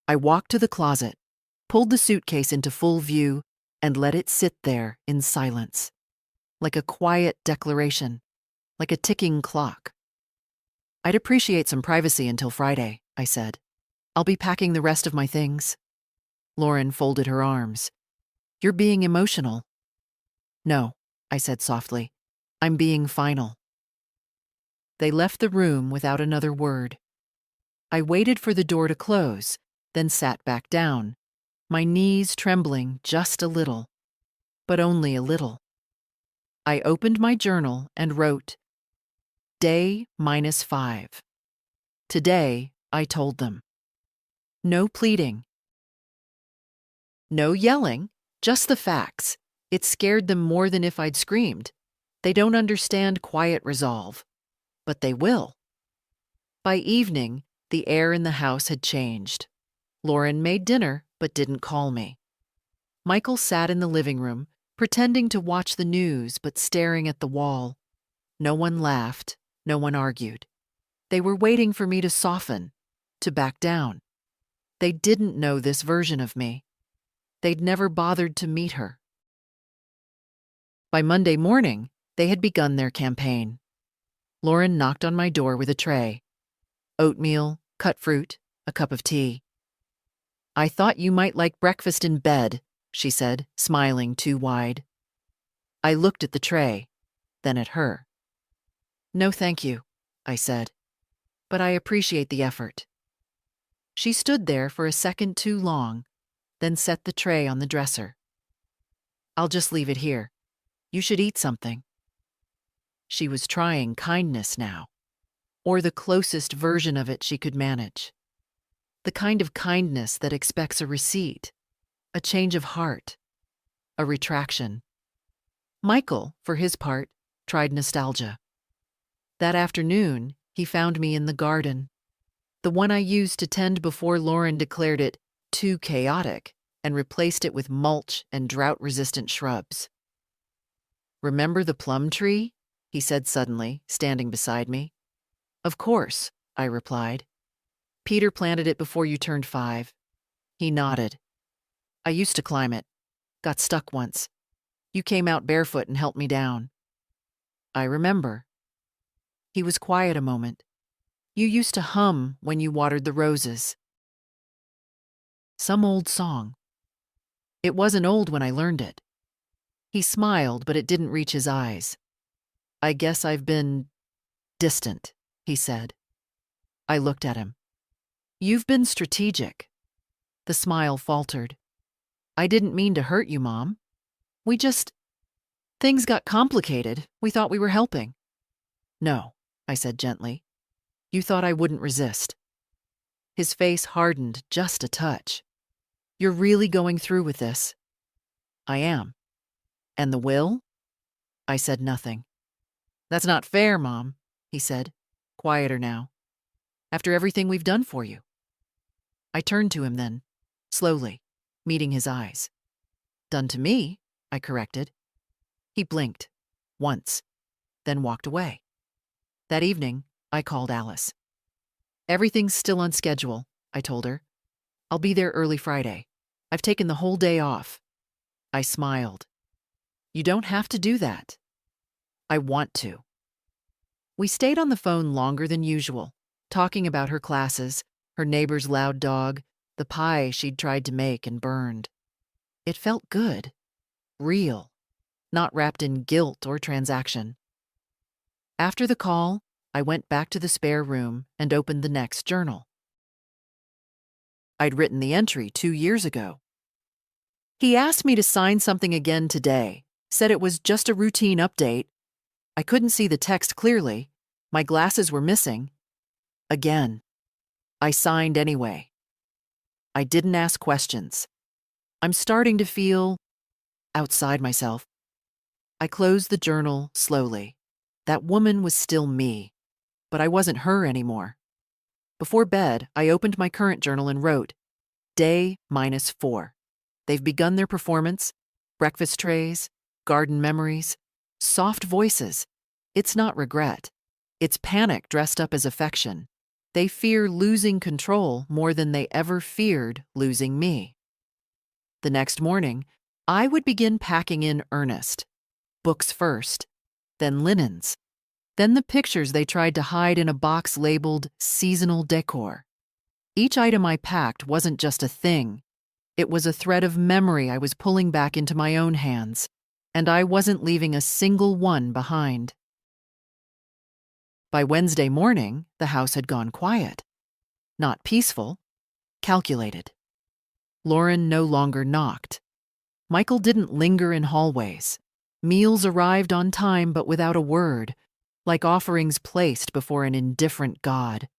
I walked to the closet, pulled the suitcase into full view, and let it sit there in silence, like a quiet declaration, like a ticking clock. "I'd appreciate some privacy until Friday," I said. "I'll be packing the rest of my things." Lauren folded her arms. "You're being emotional." "No," I said softly. "I'm being final." They left the room without another word. I waited for the door to close, then sat back down, my knees trembling just a little. but only a little. I opened my journal and wrote, Day -5. Today, I told them. No pleading. No yelling, just the facts. It scared them more than if I'd screamed. They don't understand quiet resolve, but they will. By evening, the air in the house had changed. Lauren made dinner, but didn't call me. Michael sat in the living room, pretending to watch the news, but staring at the wall. No one laughed, no one argued. They were waiting for me to soften, to back down. They didn't know this version of me. They'd never bothered to meet her. By Monday morning, they had begun their campaign. Lauren knocked on my door with a tray. Oatmeal, cut fruit, a cup of tea. I thought you might like breakfast in bed, she said, smiling too wide. I looked at the tray, then at her. No, thank you, I said, but I appreciate the effort. She stood there for a second too long, then set the tray on the dresser. I'll just leave it here. You should eat something. She was trying kindness now, or the closest version of it she could manage. The kind of kindness that expects a receipt, a change of heart, a retraction. Michael, for his part, tried nostalgia. That afternoon, he found me in the garden, the one I used to tend before Lauren declared it too chaotic and replaced it with mulch and drought-resistant shrubs. Remember the plum tree? He said suddenly, standing beside me. Of course, I replied. Peter planted it before you turned 5. He nodded. I used to climb it. Got stuck once. You came out barefoot and helped me down. I remember. He was quiet a moment. You used to hum when you watered the roses. Some old song. It wasn't old when I learned it. He smiled, but it didn't reach his eyes. I guess I've been distant, he said. I looked at him. You've been strategic. The smile faltered. I didn't mean to hurt you, Mom. Things got complicated. We thought we were helping. No, I said gently. You thought I wouldn't resist. His face hardened just a touch. You're really going through with this? I am. And the will? I said nothing. That's not fair, Mom, he said, quieter now. After everything we've done for you. I turned to him then, slowly, meeting his eyes. Done to me, I corrected. He blinked, once, then walked away. That evening, I called Alice. Everything's still on schedule, I told her. I'll be there early Friday. I've taken the whole day off. I smiled. You don't have to do that. I want to. We stayed on the phone longer than usual, talking about her classes, her neighbor's loud dog, the pie she'd tried to make and burned. It felt good, real, not wrapped in guilt or transaction. After the call, I went back to the spare room and opened the next journal. I'd written the entry 2 years ago. He asked me to sign something again today, said it was just a routine update. I couldn't see the text clearly. My glasses were missing. Again. I signed anyway. I didn't ask questions. I'm starting to feel outside myself. I closed the journal slowly. That woman was still me, but I wasn't her anymore. Before bed, I opened my current journal and wrote, Day -4. They've begun their performance, breakfast trays, garden memories, soft voices. It's not regret. It's panic dressed up as affection. They fear losing control more than they ever feared losing me. The next morning, I would begin packing in earnest. Books first, then linens, then the pictures they tried to hide in a box labeled seasonal decor. Each item I packed wasn't just a thing. It was a thread of memory I was pulling back into my own hands, and I wasn't leaving a single one behind. By Wednesday morning, the house had gone quiet. Not peaceful, calculated. Lauren no longer knocked. Michael didn't linger in hallways. Meals arrived on time but without a word, like offerings placed before an indifferent god.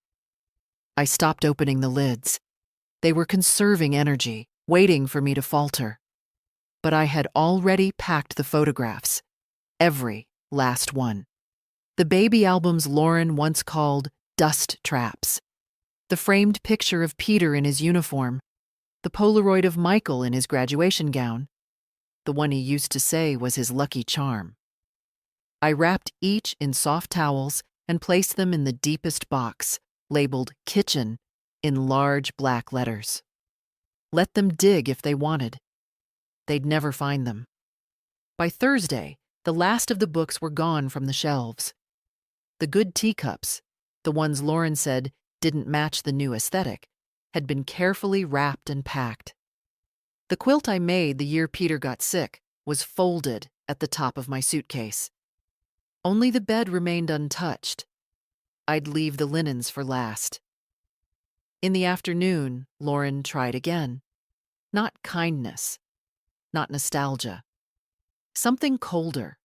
I stopped opening the lids. They were conserving energy, waiting for me to falter. But I had already packed the photographs, every last one. The baby albums Lauren once called dust traps. The framed picture of Peter in his uniform. The Polaroid of Michael in his graduation gown. The one he used to say was his lucky charm. I wrapped each in soft towels and placed them in the deepest box, labeled kitchen, in large black letters. Let them dig if they wanted. They'd never find them. By Thursday, the last of the books were gone from the shelves. The good teacups, the ones Lauren said didn't match the new aesthetic, had been carefully wrapped and packed. The quilt I made the year Peter got sick was folded at the top of my suitcase. Only the bed remained untouched. I'd leave the linens for last. In the afternoon, Lauren tried again. Not kindness, not nostalgia. Something colder.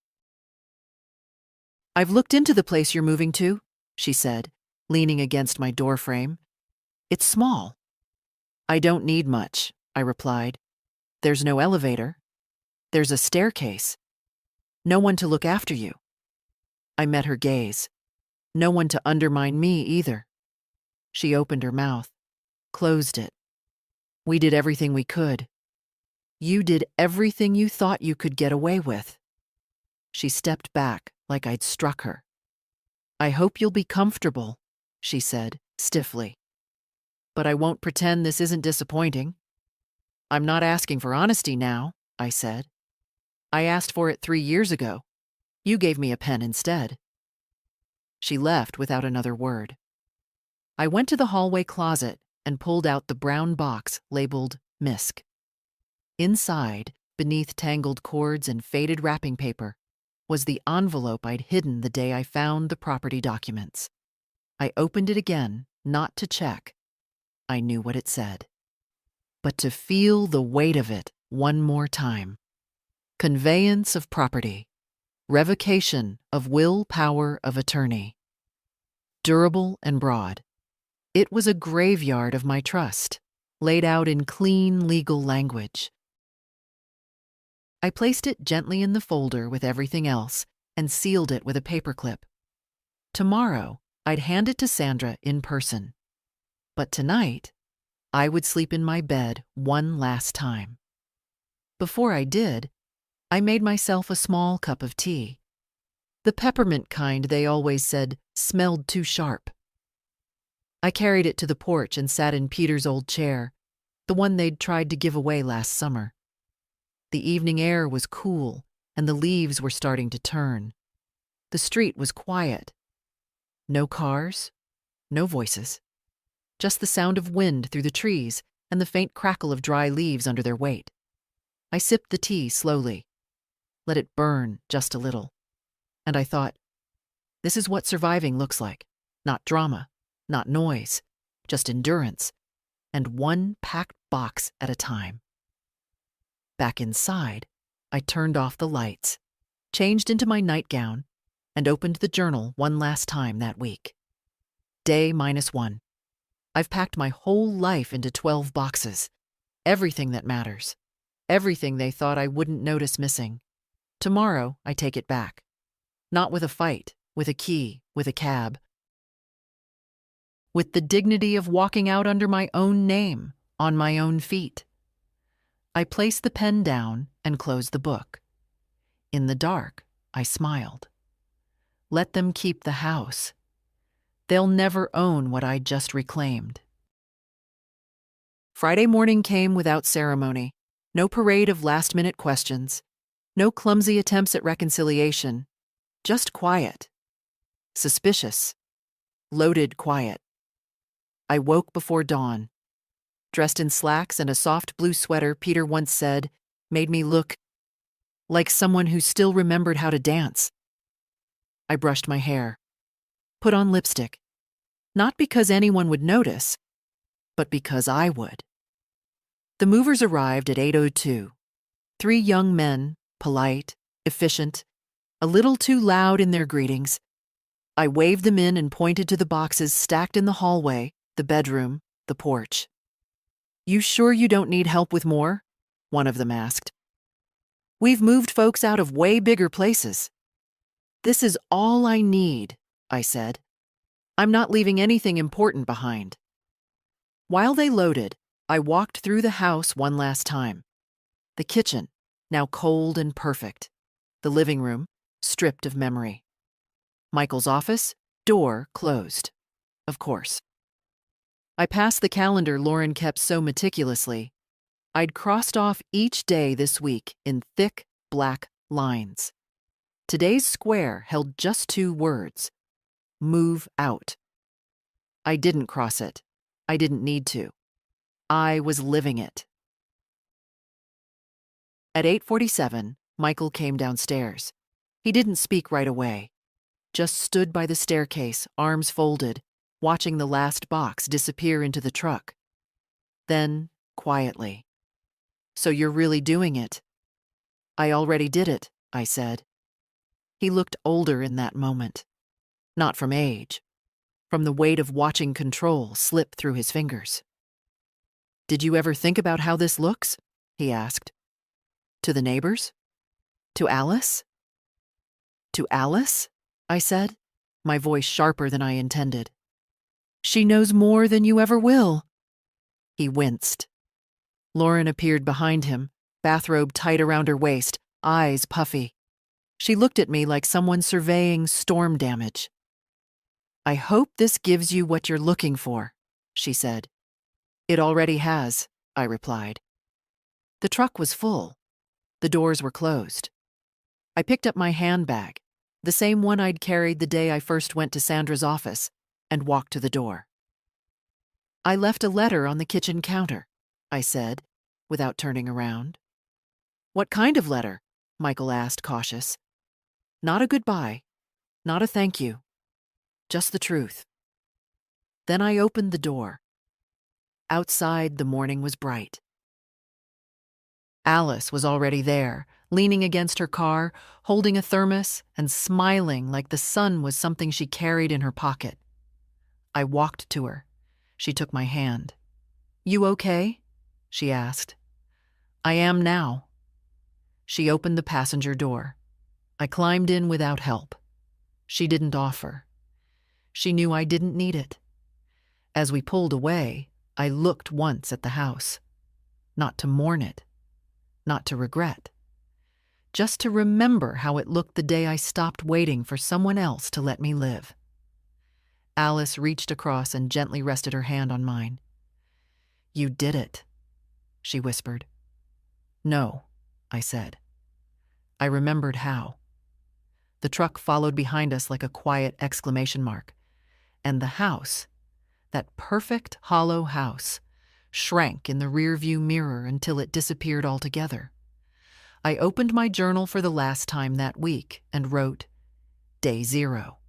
"I've looked into the place you're moving to," she said, leaning against my doorframe. "It's small." "I don't need much," I replied. "There's no elevator. There's a staircase. No one to look after you." I met her gaze. No one to undermine me either. She opened her mouth, closed it. "We did everything we could. You did everything you thought you could get away with." She stepped back like I'd struck her. "I hope you'll be comfortable," she said stiffly. "But I won't pretend this isn't disappointing." "I'm not asking for honesty now," I said. "I asked for it 3 years ago. You gave me a pen instead." She left without another word. I went to the hallway closet and pulled out the brown box labeled MISC. Inside, beneath tangled cords and faded wrapping paper, was the envelope I'd hidden the day I found the property documents. I opened it again, not to check. I knew what it said. But to feel the weight of it one more time. Conveyance of property. Revocation of will power of attorney. Durable and broad. It was a graveyard of my trust, laid out in clean legal language. I placed it gently in the folder with everything else and sealed it with a paperclip. Tomorrow, I'd hand it to Sandra in person. But tonight, I would sleep in my bed one last time. Before I did, I made myself a small cup of tea. The peppermint kind they always said smelled too sharp. I carried it to the porch and sat in Peter's old chair, the one they'd tried to give away last summer. The evening air was cool, and the leaves were starting to turn. The street was quiet. No cars, no voices. Just the sound of wind through the trees and the faint crackle of dry leaves under their weight. I sipped the tea slowly, let it burn just a little. And I thought, this is what surviving looks like. Not drama, not noise, just endurance, and one packed box at a time. Back inside, I turned off the lights, changed into my nightgown, and opened the journal one last time that week. Day -1. I've packed my whole life into 12 boxes. Everything that matters. Everything they thought I wouldn't notice missing. Tomorrow, I take it back. Not with a fight, with a key, with a cab. With the dignity of walking out under my own name, on my own feet. I placed the pen down and closed the book. In the dark, I smiled. Let them keep the house. They'll never own what I just reclaimed. Friday morning came without ceremony. No parade of last-minute questions. No clumsy attempts at reconciliation. Just quiet. Suspicious. Loaded quiet. I woke before dawn. Dressed in slacks and a soft blue sweater Peter once said made me look like someone who still remembered how to dance. I brushed my hair, put on lipstick, not because anyone would notice, but because I would. The movers arrived at 8:02. 3 young men, polite, efficient, a little too loud in their greetings. I waved them in and pointed to the boxes stacked in the hallway, the bedroom, the porch. "You sure you don't need help with more?" one of them asked. "We've moved folks out of way bigger places." "This is all I need," I said. "I'm not leaving anything important behind." While they loaded, I walked through the house one last time. The kitchen, now cold and perfect. The living room, stripped of memory. Michael's office, door closed. Of course. I passed the calendar Lauren kept so meticulously. I'd crossed off each day this week in thick, black lines. Today's square held just 2 words: move out. I didn't cross it. I didn't need to. I was living it. At 8:47, Michael came downstairs. He didn't speak right away, just stood by the staircase, arms folded, watching the last box disappear into the truck. Then, quietly, "So you're really doing it?" "I already did it," I said. He looked older in that moment. Not from age, from the weight of watching control slip through his fingers. "Did you ever think about how this looks?" he asked. "To the neighbors? To Alice?" "To Alice?" I said, my voice sharper than I intended. "She knows more than you ever will." He winced. Lauren appeared behind him, bathrobe tight around her waist, eyes puffy. She looked at me like someone surveying storm damage. "I hope this gives you what you're looking for," she said. "It already has," I replied. The truck was full. The doors were closed. I picked up my handbag, the same one I'd carried the day I first went to Sandra's office, and walked to the door. "I left a letter on the kitchen counter," I said, without turning around. "What kind of letter?" Michael asked, cautious. "Not a goodbye, not a thank you, just the truth." Then I opened the door. Outside, the morning was bright. Alice was already there, leaning against her car, holding a thermos and smiling like the sun was something she carried in her pocket. I walked to her. She took my hand. "You okay?" she asked. "I am now." She opened the passenger door. I climbed in without help. She didn't offer. She knew I didn't need it. As we pulled away, I looked once at the house. Not to mourn it. Not to regret. Just to remember how it looked the day I stopped waiting for someone else to let me live. Alice reached across and gently rested her hand on mine. "You did it," she whispered. "No," I said. I remembered how. The truck followed behind us like a quiet exclamation mark, and the house, that perfect hollow house, shrank in the rearview mirror until it disappeared altogether. I opened my journal for the last time that week and wrote, "Day 0.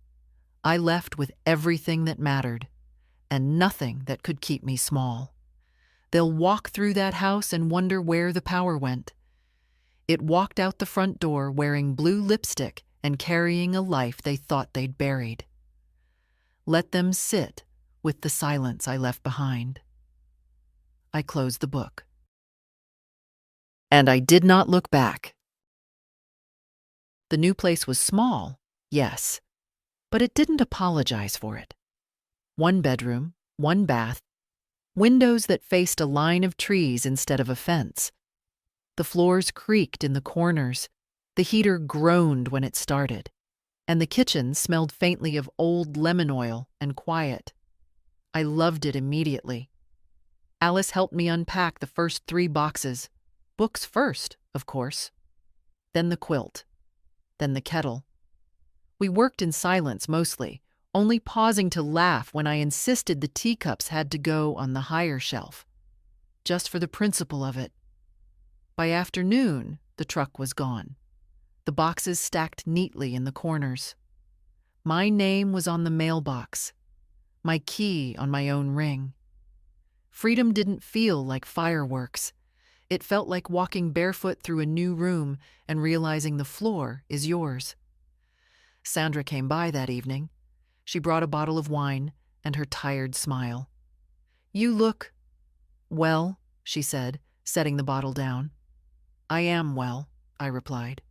I left with everything that mattered, and nothing that could keep me small. They'll walk through that house and wonder where the power went." It walked out the front door wearing blue lipstick and carrying a life they thought they'd buried. Let them sit with the silence I left behind. I closed the book. And I did not look back. The new place was small, yes, but it didn't apologize for it. 1 bedroom, 1 bath, windows that faced a line of trees instead of a fence. The floors creaked in the corners, the heater groaned when it started, and the kitchen smelled faintly of old lemon oil and quiet. I loved it immediately. Alice helped me unpack the first 3 boxes. Books first, of course. Then the quilt. Then the kettle. We worked in silence mostly, only pausing to laugh when I insisted the teacups had to go on the higher shelf. Just for the principle of it. By afternoon, the truck was gone. The boxes stacked neatly in the corners. My name was on the mailbox. My key on my own ring. Freedom didn't feel like fireworks. It felt like walking barefoot through a new room and realizing the floor is yours. Sandra came by that evening. She brought a bottle of wine and her tired smile. "You look well," she said, setting the bottle down. "I am well," I replied.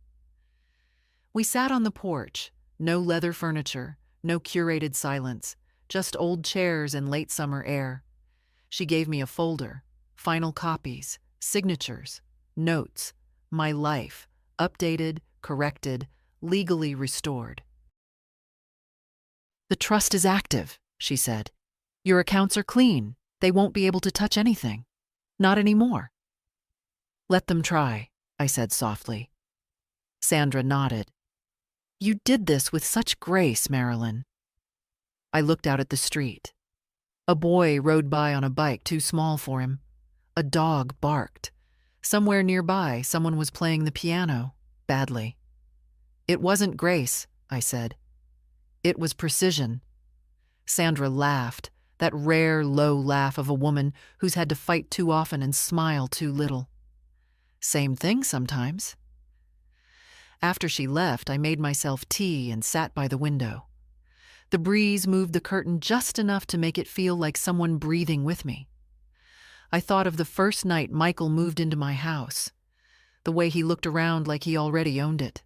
We sat on the porch, no leather furniture, no curated silence, just old chairs and late summer air. She gave me a folder, final copies, signatures, notes, my life, updated, corrected, legally restored. "The trust is active," she said. "Your accounts are clean. They won't be able to touch anything. Not anymore." "Let them try," I said softly. Sandra nodded. "You did this with such grace, Marilyn." I looked out at the street. A boy rode by on a bike too small for him. A dog barked. Somewhere nearby, someone was playing the piano, badly. "It wasn't grace," I said. "It was precision." Sandra laughed, that rare, low laugh of a woman who's had to fight too often and smile too little. "Same thing sometimes." After she left, I made myself tea and sat by the window. The breeze moved the curtain just enough to make it feel like someone breathing with me. I thought of the first night Michael moved into my house, the way he looked around like he already owned it,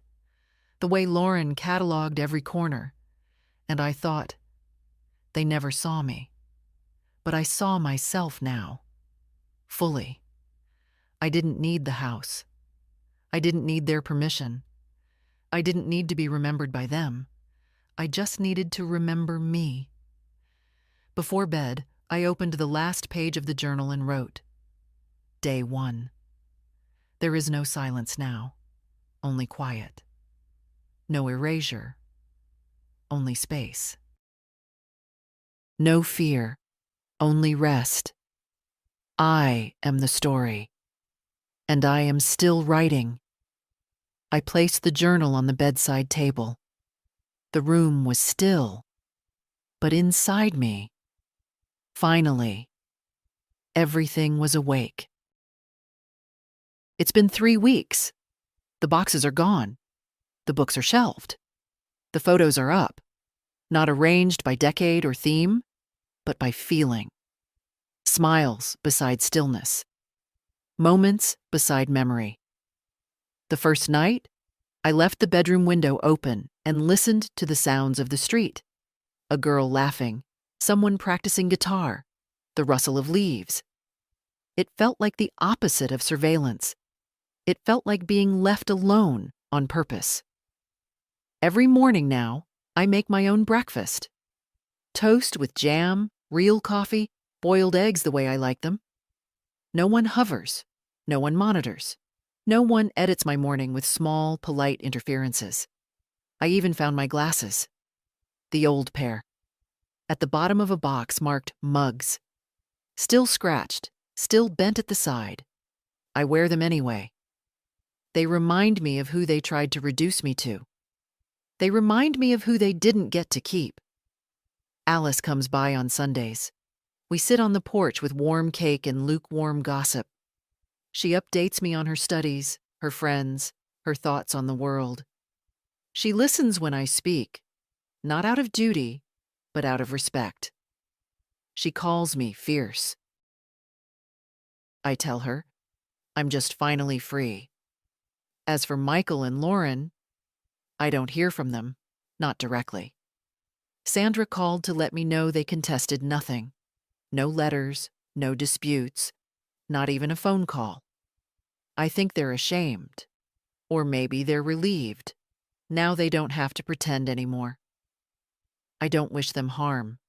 the way Lauren cataloged every corner, and I thought, they never saw me. But I saw myself now, fully. I didn't need the house. I didn't need their permission. I didn't need to be remembered by them. I just needed to remember me. Before bed, I opened the last page of the journal and wrote, Day 1. There is no silence now, only quiet. No erasure, only space. No fear, only rest. I am the story, and I am still writing. I placed the journal on the bedside table. The room was still, but inside me, finally, everything was awake. It's been 3 weeks. The boxes are gone. The books are shelved. The photos are up, not arranged by decade or theme, but by feeling. Smiles beside stillness. Moments beside memory. The first night, I left the bedroom window open and listened to the sounds of the street. A girl laughing, someone practicing guitar, the rustle of leaves. It felt like the opposite of surveillance. It felt like being left alone on purpose. Every morning now, I make my own breakfast. Toast with jam, real coffee, boiled eggs the way I like them. No one hovers. No one monitors. No one edits my morning with small, polite interferences. I even found my glasses. The old pair. At the bottom of a box marked mugs. Still scratched, still bent at the side. I wear them anyway. They remind me of who they tried to reduce me to. They remind me of who they didn't get to keep. Alice comes by on Sundays. We sit on the porch with warm cake and lukewarm gossip. She updates me on her studies, her friends, her thoughts on the world. She listens when I speak, not out of duty, but out of respect. She calls me fierce. I tell her, I'm just finally free. As for Michael and Lauren, I don't hear from them, not directly. Sandra called to let me know they contested nothing. No letters, no disputes, not even a phone call. I think they're ashamed. Or maybe they're relieved. Now they don't have to pretend anymore. I don't wish them harm.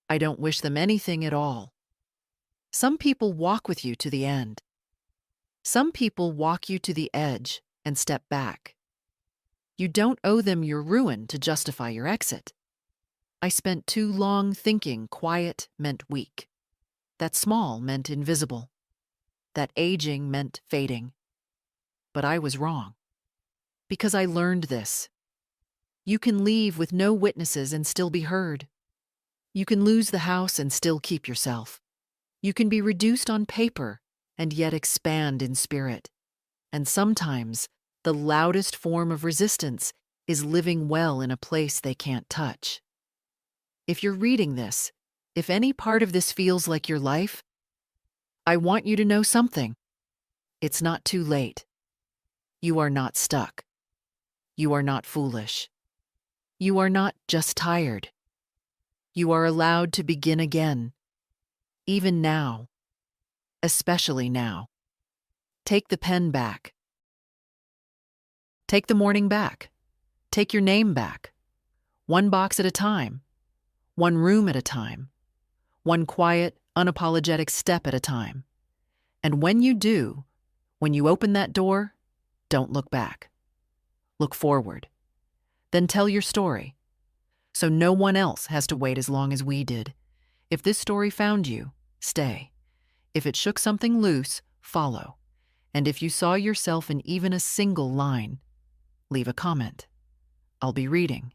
I don't wish them anything at all. Some people walk with you to the end. Some people walk you to the edge and step back. You don't owe them your ruin to justify your exit. I spent too long thinking quiet meant weak, that small meant invisible, that aging meant fading. But I was wrong. Because I learned this. You can leave with no witnesses and still be heard. You can lose the house and still keep yourself. You can be reduced on paper and yet expand in spirit. And sometimes, the loudest form of resistance is living well in a place they can't touch. If you're reading this, if any part of this feels like your life, I want you to know something. It's not too late. You are not stuck. You are not foolish. You are not just tired. You are allowed to begin again. Even now. Especially now. Take the pen back. Take the morning back. Take your name back. One box at a time. One room at a time. One quiet, unapologetic step at a time. And when you do, when you open that door, don't look back. Look forward. Then tell your story, so no one else has to wait as long as we did. If this story found you, stay. If it shook something loose, follow. And if you saw yourself in even a single line, leave a comment. I'll be reading.